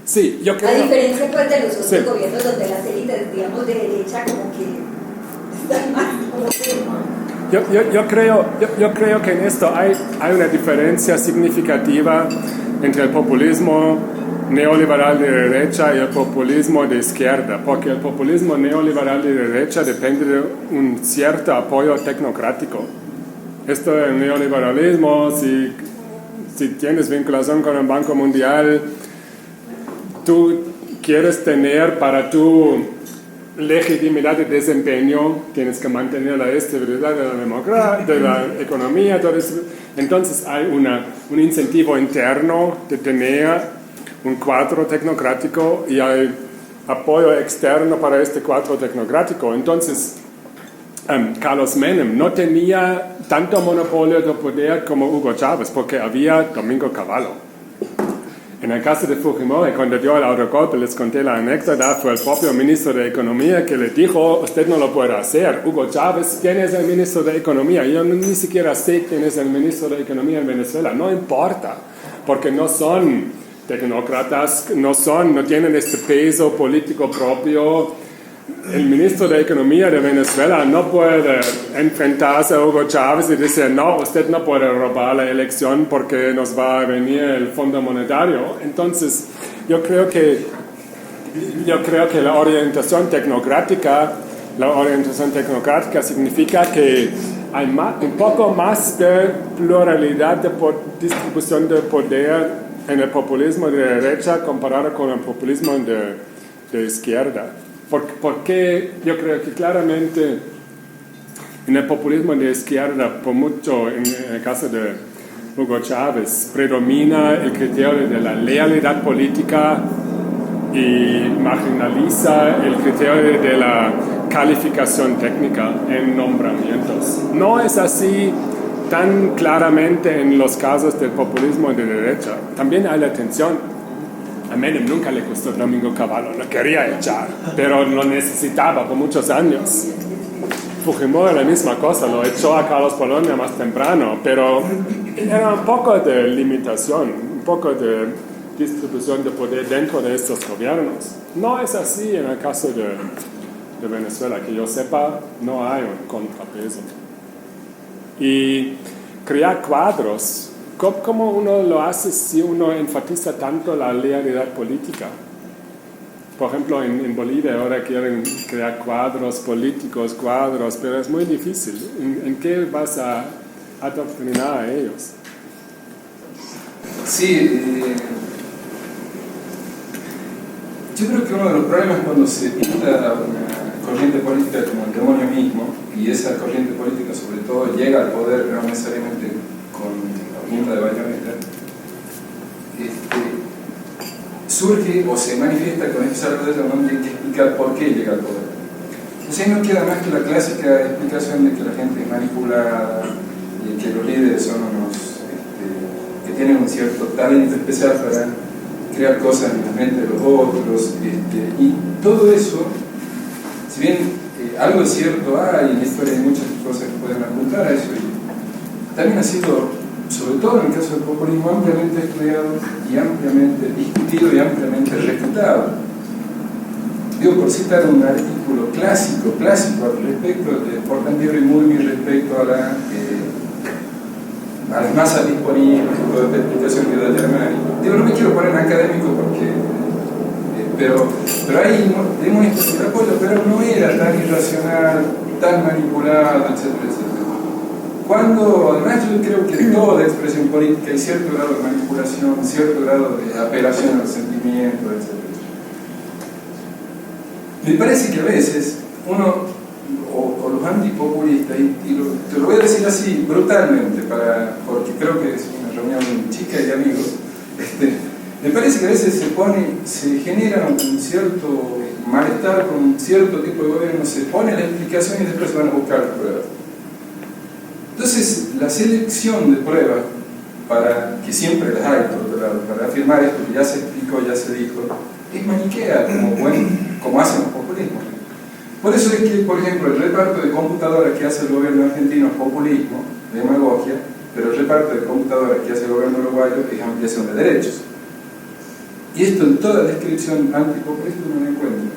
Sí, yo creo... A diferencia pues de los otros Sí. gobiernos donde las élites, digamos, de derecha como que están más como que... Yo creo que en esto hay una diferencia significativa entre el populismo neoliberal de derecha y el populismo de izquierda, porque el populismo neoliberal de derecha depende de un cierto apoyo tecnocrático. Esto del neoliberalismo, si tienes vinculación con el Banco Mundial, tú quieres tener para tu legitimidad de desempeño, tienes que mantener la estabilidad de la economía, entonces hay un incentivo interno de tener un cuadro tecnocrático y hay apoyo externo para este cuadro tecnocrático. Entonces, Carlos Menem no tenía tanto monopolio de poder como Hugo Chávez, porque había Domingo Cavallo. En el caso de Fujimori, cuando dio el autogolpe, les conté la anécdota, fue el propio ministro de Economía que le dijo, usted no lo puede hacer. Hugo Chávez, ¿quién es el ministro de Economía? Yo ni siquiera sé quién es el ministro de Economía en Venezuela. No importa, porque no son tecnócratas, no tienen este peso político propio. El ministro de Economía de Venezuela no puede enfrentarse a Hugo Chávez y decir, no, usted no puede robar la elección porque nos va a venir el Fondo Monetario. Entonces, yo creo que la orientación tecnocrática significa que hay un poco más de pluralidad de distribución de poder en el populismo de derecha comparado con el populismo de izquierda. Porque yo creo que claramente en el populismo de izquierda, por mucho en el caso de Hugo Chávez, predomina el criterio de la lealtad política y marginaliza el criterio de la calificación técnica en nombramientos. No es así tan claramente en los casos del populismo de derecha. También hay la tensión. A Menem nunca le gustó Domingo Cavallo, lo quería echar, pero lo necesitaba por muchos años. Fujimori la misma cosa, lo echó a Carlos Polonia más temprano, pero era un poco de limitación, un poco de distribución de poder dentro de estos gobiernos. No es así en el caso de Venezuela, que yo sepa, no hay un contrapeso. Y crear cuadros, ¿cómo uno lo hace si uno enfatiza tanto la lealtad política? Por ejemplo, en Bolivia ahora quieren crear cuadros políticos, pero es muy difícil. ¿En qué vas a adoctrinar a ellos? Sí, yo creo que uno de los problemas cuando se pinta una corriente política como el demonio mismo, y esa corriente política sobre todo llega al poder no necesariamente con la punta de bayoneta, surge o se manifiesta con ese desarrollo de donde hay que explicar por qué llega al poder. Entonces no queda más que la clásica explicación de que la gente es manipulada y que los líderes son unos que tienen un cierto talento especial para crear cosas en la mente de los otros, y todo eso, si bien algo de cierto hay en la historia, hay muchas cosas que pueden apuntar a eso, y también ha sido, sobre todo en el caso del populismo, ampliamente estudiado y ampliamente discutido y ampliamente refutado. Digo, por citar un artículo clásico al respecto de Portandiero y Mulmi respecto a las masas disponibles, toda esta explicación que da Germán. Digo, no me quiero poner en académico porque pero ahí demuestra que el apoyo pero no era tan irracional, tan manipulado, etcétera, etcétera. Cuando, además, yo creo que toda expresión política hay cierto grado de manipulación, cierto grado de apelación al sentimiento, etc. Me parece que a veces uno, o los antipopulistas, y te lo voy a decir así brutalmente, porque creo que es una reunión chica y de amigos, me parece que a veces se genera un cierto malestar con un cierto tipo de gobierno, se pone la explicación y después se van a buscar las pruebas. Entonces, la selección de pruebas, que siempre las hay, por otro lado, para afirmar esto que ya se explicó, ya se dijo, es maniquea, como hacen los populismos. Por eso es que, por ejemplo, el reparto de computadoras que hace el gobierno argentino es populismo, demagogia, pero el reparto de computadoras que hace el gobierno uruguayo es ampliación de derechos. y esto en toda descripción antipopulista no lo encuentro.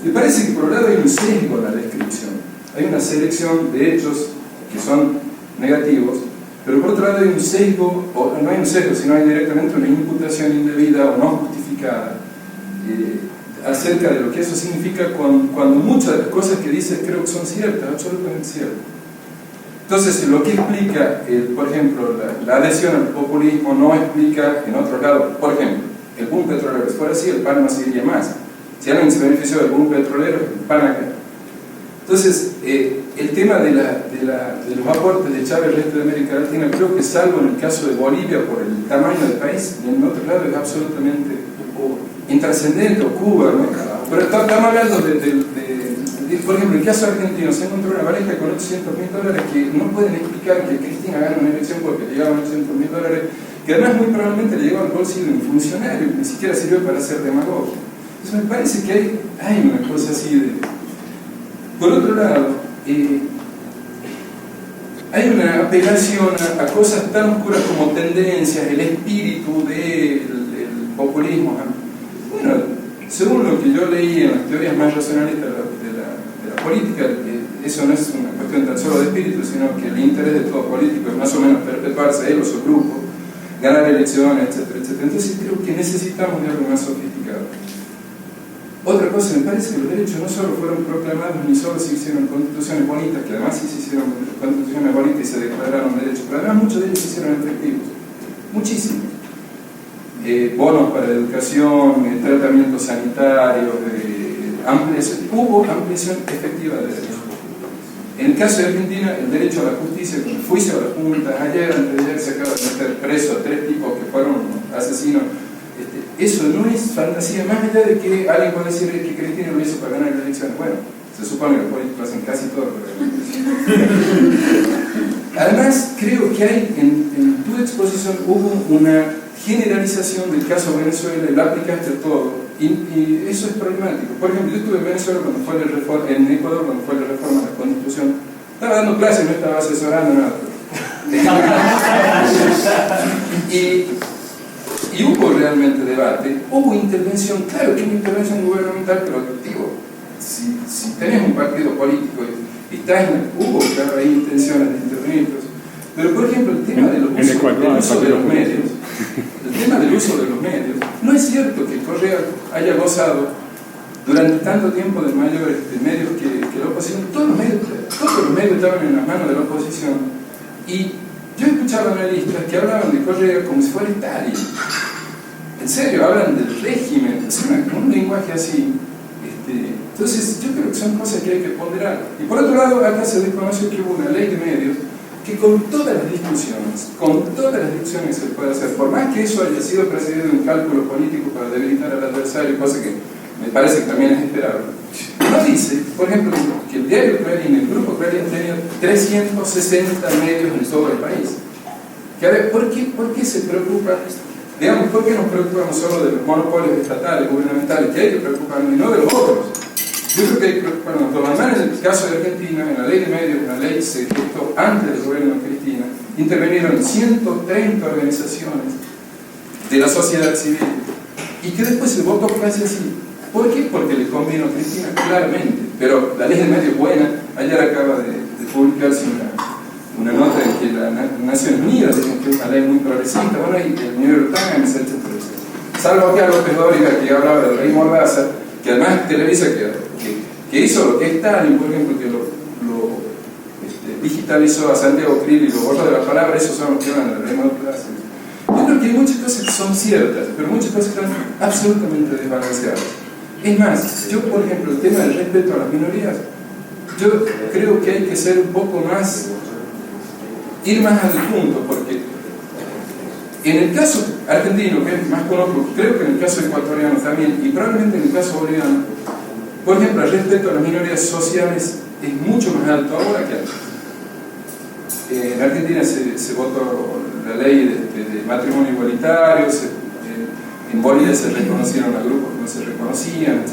Me parece que por un lado hay un sesgo en la descripción, hay una selección de hechos que son negativos, pero por otro lado hay un sesgo, o no hay un sesgo, sino hay directamente una imputación indebida o no justificada acerca de lo que eso significa cuando muchas de las cosas que dice creo que son ciertas, absolutamente ciertas. Entonces, lo que explica, por ejemplo, la adhesión al populismo no explica en otro lado, por ejemplo, el boom petrolero. Si fuera así, el pan no seguiría más. Si alguien se benefició del boom petrolero, el pan acá. Entonces, el tema de los aportes de Chávez al resto de América Latina, creo que salvo en el caso de Bolivia por el tamaño del país, y en otro lado es absolutamente intrascendente, o Cuba, ¿no? Pero estamos hablando por ejemplo, en el caso argentino se encontró una pareja con $800.000 que no pueden explicar que Cristina gana una elección porque le llegaban $800.000, que además muy probablemente le llegó al bolsillo de un funcionario, que ni siquiera sirvió para hacer demagogia. Entonces me parece que hay una cosa así de... Por otro lado, hay una apelación a cosas tan oscuras como tendencias, el espíritu del populismo. Bueno, según lo que yo leí en las teorías más racionalistas de la política, eso no es una cuestión tan solo de espíritu, sino que el interés de todo político es más o menos perpetuarse él o su grupo, ganar elecciones, etcétera, etcétera. Entonces creo que necesitamos de algo más sofisticado. Otra cosa, me parece que los derechos no solo fueron proclamados ni solo se hicieron constituciones bonitas, que además sí se hicieron constituciones bonitas y se declararon derechos, pero además muchos de ellos se hicieron efectivos, muchísimos. Bonos para educación, tratamientos sanitarios, hubo ampliación efectiva de derechos. En el caso de Argentina, el derecho a la justicia, con el juicio a las juntas, antes de ayer se acaba de meter preso a 3 tipos que fueron asesinos. Eso no es fantasía, más allá de que alguien puede decir que Cristina lo hizo para ganar la elección. Bueno, se supone que los políticos hacen casi todo para ganar la elección. Además, creo que hay, en tu exposición hubo una generalización del caso Venezuela y la aplicaste a todo, y eso es problemático. Por ejemplo, yo estuve en Venezuela cuando fue en Ecuador cuando fue la reforma de la Constitución. Estaba dando clases, no estaba asesorando nada. Y hubo realmente debate, hubo intervención, claro que hubo intervención gubernamental, pero digo, si tenés un partido político y estás hubo, claro, hay intenciones de intervenir. Pero por ejemplo, el tema del uso de los medios, no es cierto que Correa haya gozado durante tanto tiempo de mayores medios que la oposición. Todos los medios estaban en las manos de la oposición, y yo escuchaba analistas que hablaban de Correa como si fuera Stalin. En serio, hablan del régimen, es un lenguaje así. Entonces, yo creo que son cosas que hay que ponderar. Y por otro lado, acá se desconoce que hubo una ley de medios que con todas las discusiones que se puede hacer, por más que eso haya sido precedido de un cálculo político para debilitar al adversario, cosa que me parece que también es esperable, no dice, por ejemplo, que el diario Clarín, el grupo Clarín, tenía 360 medios en todo el país. Que a ver, ¿por qué se preocupa? Digamos, ¿por qué nos preocupamos solo de los monopolios estatales, gubernamentales? Que hay que preocuparnos y no de los otros. Yo creo que hay que preocuparnos. Por lo menos en el caso de Argentina, en la ley de medios, una ley se gestó antes del gobierno de Cristina, intervinieron 130 organizaciones de la sociedad civil y que después se votó casi así. ¿Por qué? Porque le convino a Cristina, claramente. Pero la ley de medios es buena. Ayer acaba de publicarse una nota en que las Naciones Unidas dicen que es una ley muy progresista, bueno, y el New York Times, etc. Salvo que a López Dóriga, que hablaba del rey Mordaza, que además Televisa que hizo lo que es Stalin, por ejemplo, que lo digitalizó a Santiago Krill y lo borró de la palabra, esos son los que van del rey Mordaza. Yo creo que hay muchas cosas que son ciertas, pero muchas cosas que están absolutamente desbalanceadas. Es más, yo, por ejemplo, el tema del respeto a las minorías, yo creo que hay que ser un poco más, ir más al punto, porque en el caso argentino, que es más conocido, creo que en el caso ecuatoriano también, y probablemente en el caso boliviano, por ejemplo, el respeto a las minorías sociales es mucho más alto ahora que antes. En Argentina se votó la ley de matrimonio igualitario, en Bolivia se reconocieron a grupos que no se reconocían, etc.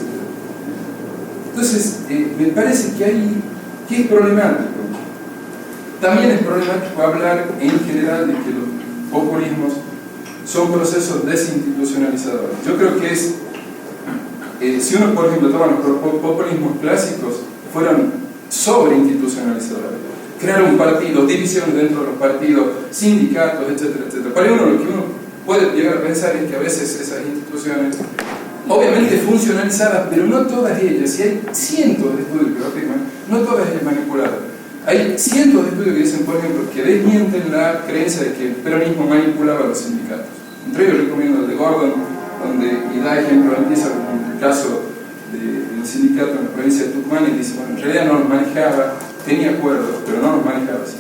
Entonces, me parece que es problemático. También es problemático hablar en general de que los populismos son procesos desinstitucionalizadores. Yo creo que es, si uno por ejemplo toma los populismos clásicos, fueron sobreinstitucionalizadores. Crearon partidos, divisiones dentro de los partidos, sindicatos, etcétera, etcétera. Para uno, lo que uno puede llegar a pensar es que a veces esas instituciones, obviamente funcionalizadas, pero no todas ellas, y hay cientos de estudios que lo afirman, no todas ellas manipuladas. Hay cientos de estudios que dicen, por ejemplo, que desmienten la creencia de que el peronismo manipulaba a los sindicatos. Entre ellos recomiendo el de Gordon, y da ejemplo, empieza con el caso del sindicato en la provincia de Tucumán y dice, bueno, en realidad no los manejaba, tenía acuerdos, pero no los manejaba así.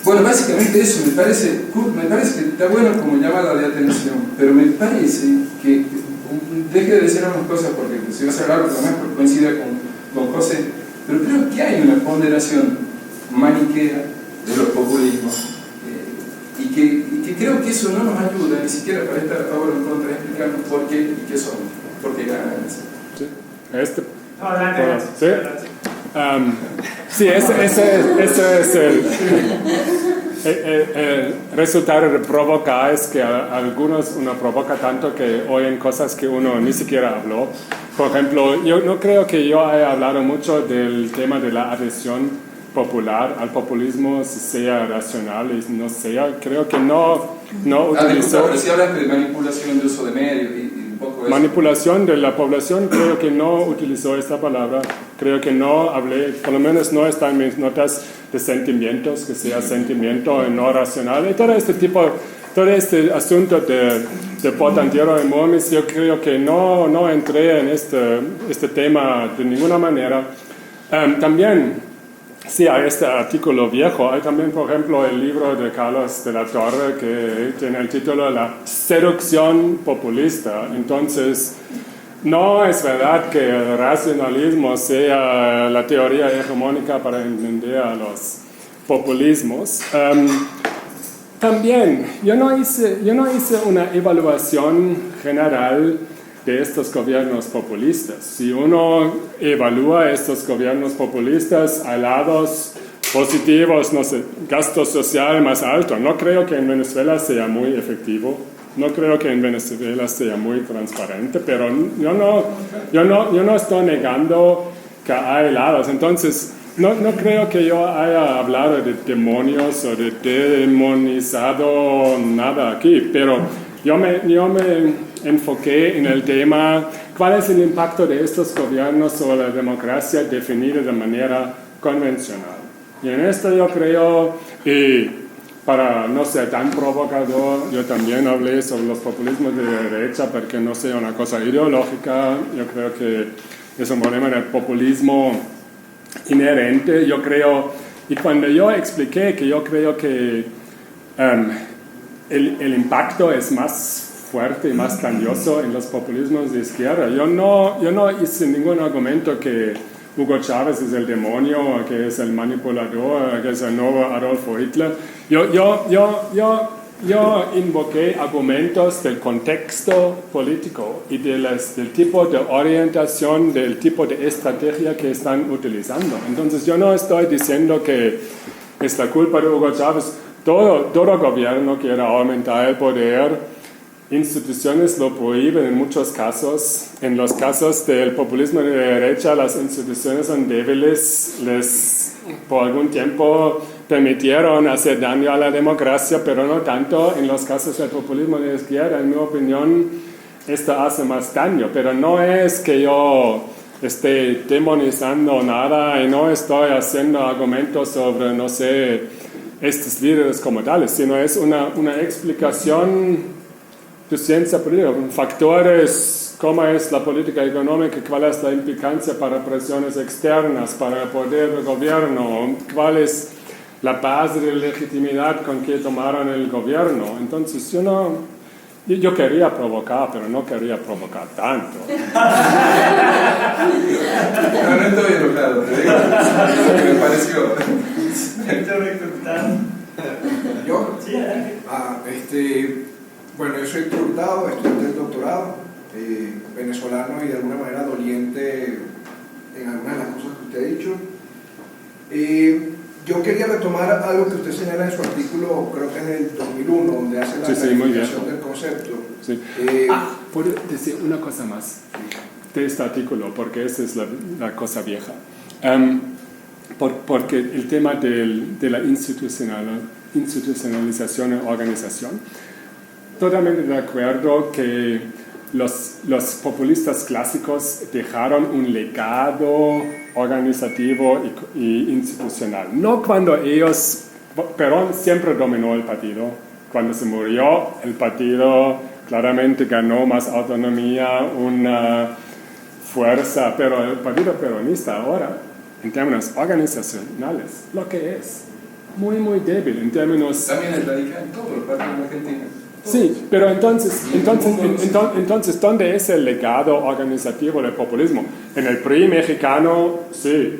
Bueno, básicamente eso me parece que está bueno como llamada de atención, pero me parece que deje de decir algunas cosas porque si vas a hablar también porque coincida con José, pero creo que hay una ponderación maniquea de los populismos y que creo que eso no nos ayuda ni siquiera para estar a favor o en contra de explicarnos por qué y qué son, por qué ganan. Sí. Adelante. ¿Sí? Sí, ese es el resultado de provocar, es que a algunos uno provoca tanto que oyen cosas que uno ni siquiera habló. Por ejemplo, yo no creo que yo haya hablado mucho del tema de la adhesión popular al populismo, si sea racional y no sea, creo que no utilizó... Pero si hablas de manipulación de uso de medios y un poco eso. Manipulación de la población, creo que no utilizó esta palabra, creo que no hablé, por lo menos no está en mis notas de sentimientos, que sea sentimiento no racional, y todo este asunto de Portantiero y Momis, yo creo que no entré en este tema de ninguna manera. También, sí, hay este artículo viejo, hay también, por ejemplo, el libro de Carlos de la Torre que tiene el título La seducción populista. Entonces, no es verdad que el racionalismo sea la teoría hegemónica para entender a los populismos. También, yo no hice una evaluación general de estos gobiernos populistas. Si uno evalúa estos gobiernos populistas, hay lados positivos, no sé, gasto social más alto. No creo que en Venezuela sea muy efectivo, no creo que en Venezuela sea muy transparente, pero yo no estoy negando que hay lados. Entonces, no creo que yo haya hablado de demonios o de demonizado nada aquí, pero yo me enfoqué en el tema, ¿cuál es el impacto de estos gobiernos sobre la democracia definida de manera convencional? Y en esto yo creo, y para no ser tan provocador, yo también hablé sobre los populismos de derecha, porque no sea una cosa ideológica, yo creo que es un problema del populismo inherente, yo creo, y cuando yo expliqué que yo creo que el impacto es más fuerte y más grandioso en los populismos de izquierda. Yo no hice ningún argumento que Hugo Chávez es el demonio, que es el manipulador, que es el nuevo Adolfo Hitler. Yo invoqué argumentos del contexto político y del tipo de orientación, del tipo de estrategia que están utilizando. Entonces yo no estoy diciendo que es la culpa de Hugo Chávez. Todo gobierno quiere aumentar el poder. Instituciones lo prohíben en muchos casos. En los casos del populismo de derecha, las instituciones son débiles, por algún tiempo permitieron hacer daño a la democracia, pero no tanto en los casos del populismo de izquierda. En mi opinión, esto hace más daño, pero no es que yo esté demonizando nada y no estoy haciendo argumentos sobre, no sé, estos líderes como tales, sino es una explicación de ciencia política, factores, cómo es la política económica, cuál es la implicancia para presiones externas, para el poder del gobierno, cuál es la base de legitimidad con que tomaron el gobierno. Entonces yo quería provocar, pero no quería provocar tanto. No estoy enojado, te digo, me pareció. Yo, Sí, adelante. Bueno, yo soy Hurtado, estudiante del doctorado, venezolano y de alguna manera doliente en algunas de las cosas que usted ha dicho. Yo quería retomar algo que usted señala en su artículo, creo que es del 2001, donde hace la clarificación del concepto. Sí. ¿Puedo decir una cosa más de este artículo? Porque esa es la cosa vieja. Porque el tema de la institucionalización y organización, totalmente de acuerdo que los populistas clásicos dejaron un legado organizativo y institucional. No cuando Perón siempre dominó el partido. Cuando se murió, el partido claramente ganó más autonomía, una fuerza, pero el partido peronista ahora, en términos organizacionales, lo que es muy, muy débil en términos... También es radical en todo el partido argentino. Sí, pero entonces, ¿dónde es el legado organizativo del populismo? En el PRI mexicano, sí,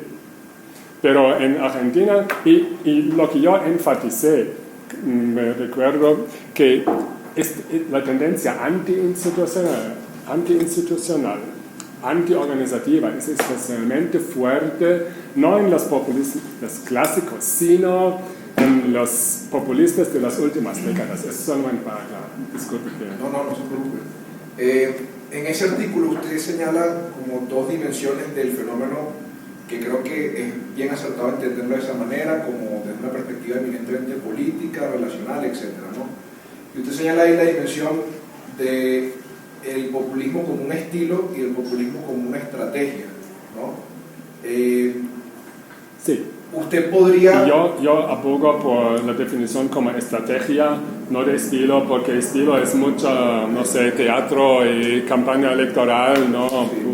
pero en Argentina, y lo que yo enfaticé, me recuerdo que la tendencia anti-institucional, anti-organizativa es especialmente fuerte, no en los populistas clásicos, sino en los populistas de las últimas décadas. Eso solamente para aclarar. Disculpe que... No se preocupe. En ese artículo usted señala como dos dimensiones del fenómeno que creo que es bien acertado entenderlo de esa manera, como desde una perspectiva eminentemente política, relacional, etc., ¿no? Y usted señala ahí la dimensión del populismo como un estilo y el populismo como una estrategia, ¿no? Sí. Usted podría... Yo abogo por la definición como estrategia, no de estilo, porque estilo es mucho, no sé, teatro y campaña electoral, ¿no? Sí.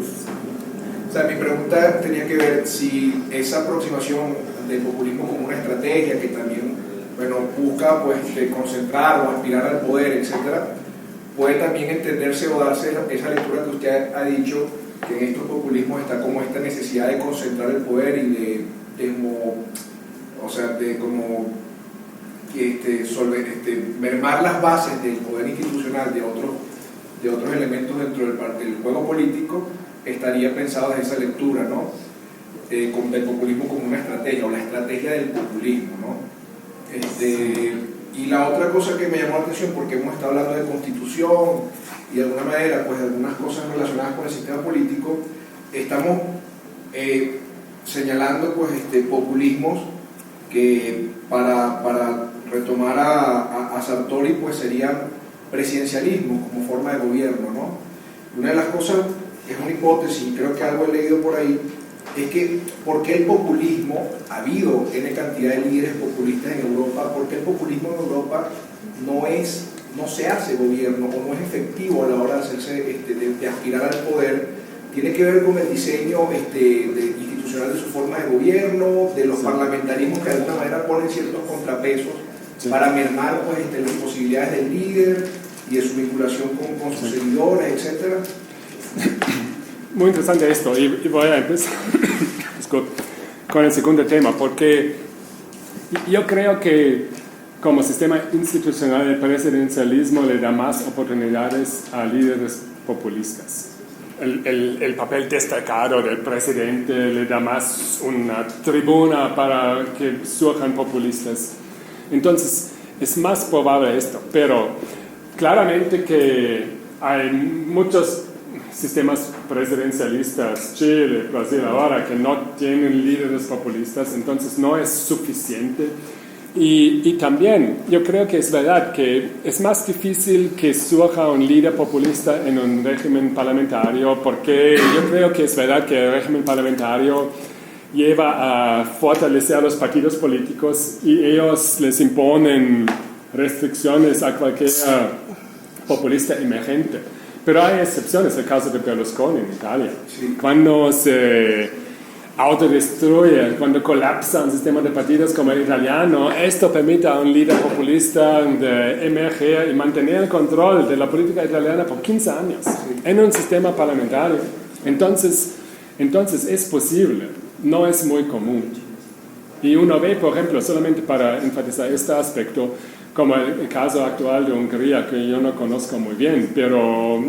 O sea, mi pregunta tenía que ver si esa aproximación del populismo como una estrategia que también, bueno, busca pues concentrar o aspirar al poder, etcétera, puede también entenderse o darse esa lectura que usted ha dicho, que en estos populismos está como esta necesidad de concentrar el poder y de mermar las bases del poder institucional de otros elementos dentro del juego político, estaría pensado desde esa lectura, ¿no? Del populismo como una estrategia, o la estrategia del populismo, ¿no? Y la otra cosa que me llamó la atención, porque hemos estado hablando de constitución y de alguna manera, pues algunas cosas relacionadas con el sistema político, estamos señalando pues populismos que para retomar a Sartori pues serían presidencialismo como forma de gobierno, ¿no? Y una de las cosas, que es una hipótesis, creo que algo he leído por ahí, es que ¿por qué el populismo, ha habido N cantidad de líderes populistas en Europa, por qué el populismo en Europa no se hace gobierno o no es efectivo a la hora de aspirar al poder? Tiene que ver con el diseño institucional de su forma de gobierno, de los parlamentarismos que de alguna manera ponen ciertos contrapesos para mermar pues, las posibilidades del líder y de su vinculación con sus seguidores, etc. Muy interesante esto, y voy a empezar con el segundo tema, porque yo creo que como sistema institucional el presidencialismo le da más oportunidades a líderes populistas. El papel destacado del presidente le da más una tribuna para que surjan populistas. Entonces, es más probable esto, pero claramente que hay muchos sistemas presidencialistas, Chile, Brasil ahora, que no tienen líderes populistas, entonces no es suficiente. Y también yo creo que es verdad que es más difícil que surja un líder populista en un régimen parlamentario, porque yo creo que es verdad que el régimen parlamentario lleva a fortalecer a los partidos políticos y ellos les imponen restricciones a cualquier populista emergente. Pero hay excepciones, el caso de Berlusconi en Italia. Sí. Cuando se autodestruye, cuando colapsa un sistema de partidos como el italiano, esto permite a un líder populista de emerger y mantener el control de la política italiana por 15 años en un sistema parlamentario. Entonces es posible, no es muy común. Y uno ve, por ejemplo, solamente para enfatizar este aspecto, como el caso actual de Hungría, que yo no conozco muy bien, pero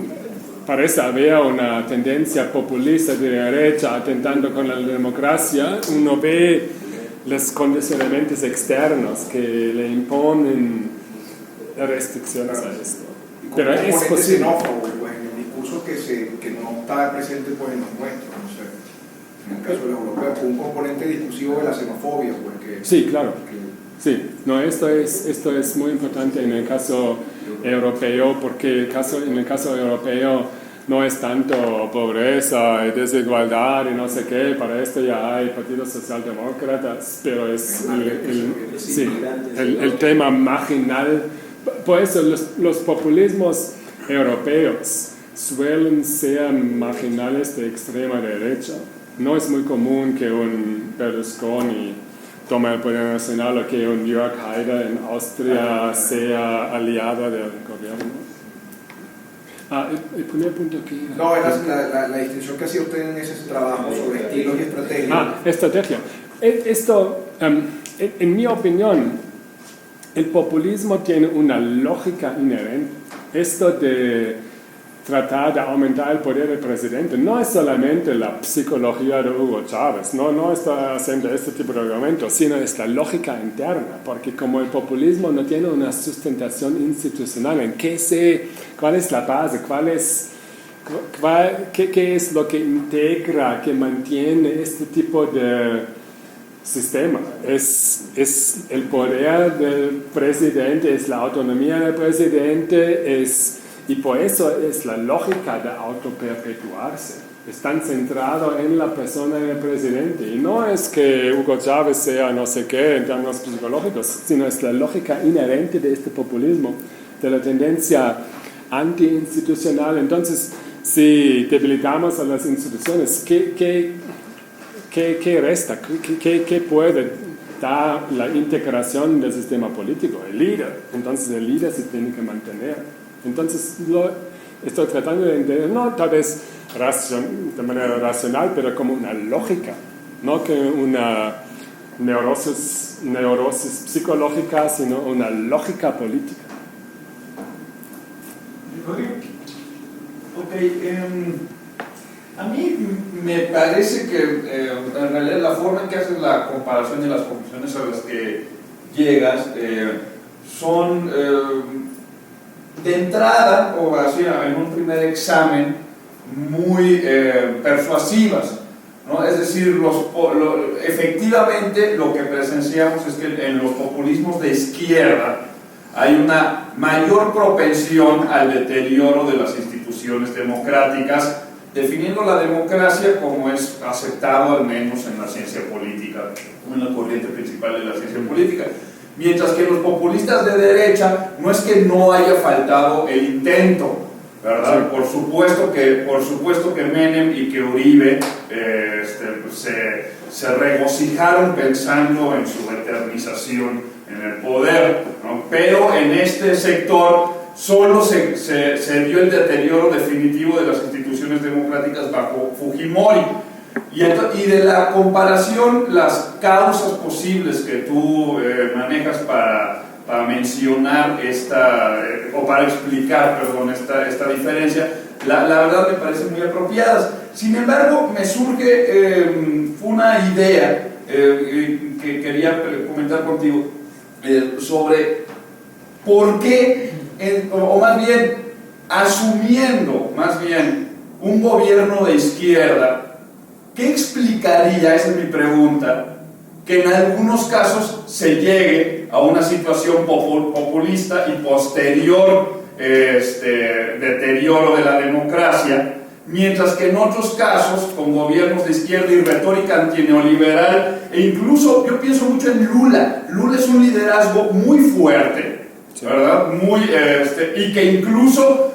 parece haber una tendencia populista de derecha atentando con la democracia. Uno ve los condicionamientos externos que le imponen restricciones a esto. Pero es posible. Xenófobo, pues, en el discurso que no está presente pues, en los nuestros, no sé. En el caso de los europeos, un componente discursivo de la xenofobia. Pues, sí, claro. Sí, no, esto es muy importante en el caso europeo, porque en el caso europeo no es tanto pobreza y desigualdad y no sé qué, para esto ya hay partidos socialdemócratas, pero es el tema marginal. Por eso los populismos europeos suelen ser marginales de extrema derecha. No es muy común que un Berlusconi tome el poder nacional o que un Jörg Haider en Austria sea aliado del gobierno. El primer punto que... No, era la distinción que hacía usted en ese trabajo sobre estilos y estrategias. Estrategia. Esto, en mi opinión, el populismo tiene una lógica inherente. Esto de tratar de aumentar el poder del presidente no es solamente la psicología de Hugo Chávez, no está haciendo este tipo de argumentos, sino es la lógica interna, porque como el populismo no tiene una sustentación institucional, ¿cuál es la base? ¿Qué es lo que integra, que mantiene este tipo de sistema? Es el poder del presidente, es la autonomía del presidente, y por eso es la lógica de autoperpetuarse. Están centrados en la persona del presidente. Y no es que Hugo Chávez sea no sé qué en términos psicológicos, sino es la lógica inherente de este populismo, de la tendencia anti-institucional. Entonces, si debilitamos a las instituciones, ¿qué resta? ¿Qué puede dar la integración del sistema político? El líder. Entonces, el líder se tiene que mantener. Entonces, estoy tratando de entender, no tal vez de manera racional, pero como una lógica, no que una neurosis psicológica, sino una lógica política. A mí me parece que en realidad la forma en que haces la comparación y las conclusiones a las que llegas son de entrada, o así en un primer examen, muy persuasivas, ¿no? Es decir, efectivamente lo que presenciamos es que en los populismos de izquierda hay una mayor propensión al deterioro de las instituciones democráticas, definiendo la democracia como es aceptado al menos en la ciencia política, o en la corriente principal de la ciencia política. Mientras que los populistas de derecha no es que no haya faltado el intento, ¿verdad? Por supuesto que Menem y que Uribe se regocijaron pensando en su eternización en el poder, ¿no? Pero en este sector solo se dio el deterioro definitivo de las instituciones democráticas bajo Fujimori. Y de la comparación, las causas posibles que tú manejas para mencionar o para explicar, esta diferencia, la verdad me parecen muy apropiadas. Sin embargo, me surge una idea que quería comentar contigo sobre por qué, o más bien, asumiendo un gobierno de izquierda, ¿qué explicaría, esa es mi pregunta, que en algunos casos se llegue a una situación populista y posterior deterioro de la democracia, mientras que en otros casos, con gobiernos de izquierda y retórica antineoliberal, e incluso yo pienso mucho en Lula es un liderazgo muy fuerte, ¿verdad? Y que incluso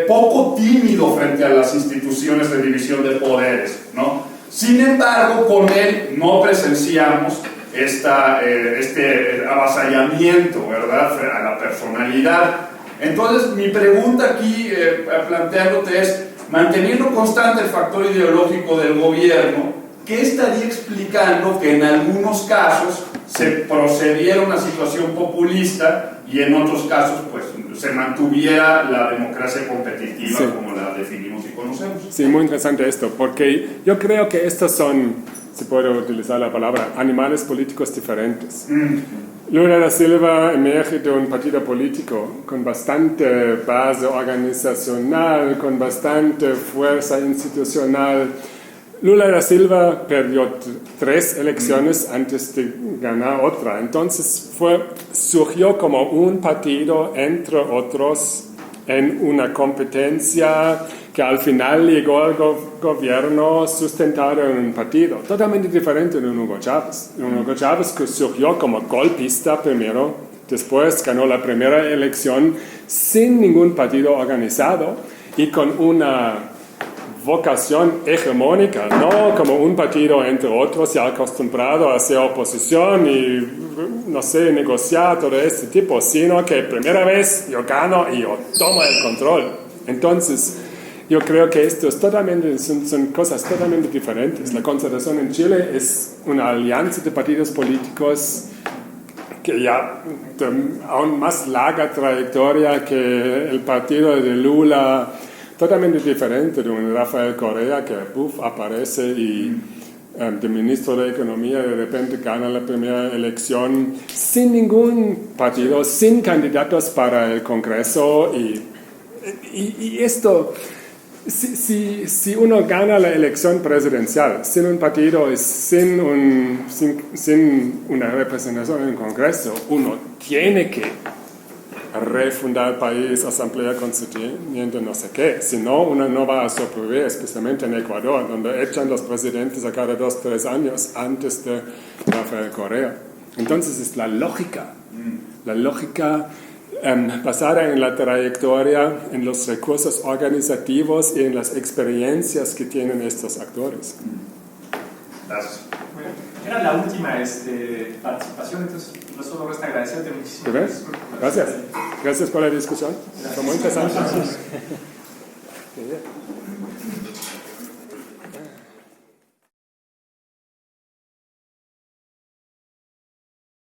poco tímido frente a las instituciones de división de poderes, ¿no? Sin embargo, con él no presenciamos este avasallamiento, ¿verdad?, a la personalidad. Entonces, mi pregunta aquí, planteándote es, manteniendo constante el factor ideológico del gobierno, ¿qué estaría explicando que en algunos casos se procediera a una situación populista y en otros casos, pues, se mantuviera la democracia competitiva, sí, como la definimos y conocemos? Sí, muy interesante esto, porque yo creo que estos son si puedo utilizar la palabra, animales políticos diferentes. Lula da Silva emerge de un partido político con bastante base organizacional, con bastante fuerza institucional. Lula da Silva perdió 3 elecciones antes de ganar otra. Entonces surgió como un partido, entre otros, en una competencia que al final llegó al gobierno sustentado en un partido totalmente diferente de Hugo Chávez. Hugo Chávez que surgió como golpista primero, después ganó la primera elección sin ningún partido organizado y con una vocación hegemónica, no como un partido entre otros ya acostumbrado a hacer oposición y, no sé, negociar todo este tipo, sino que primera vez yo gano y yo tomo el control. Entonces, yo creo que esto es son cosas totalmente diferentes. La Concertación en Chile es una alianza de partidos políticos que ya de aún más larga trayectoria que el partido de Lula, totalmente diferente de un Rafael Correa que aparece y de ministro de Economía de repente gana la primera elección sin ningún partido, sin candidatos para el Congreso y esto, si uno gana la elección presidencial sin un partido y sin una representación en el Congreso, uno tiene que refundar el país, asamblea constituyente, no sé qué. Si no, uno no va a sobrevivir, especialmente en Ecuador, donde echan los presidentes a cada 2-3 años antes de Rafael Correa. Entonces es la lógica basada en la trayectoria, en los recursos organizativos y en las experiencias que tienen estos actores. Gracias. Bueno, era la última participación, entonces no solo resta agradecerte muchísimo. Gracias. Gracias por la discusión. Fue muy interesante.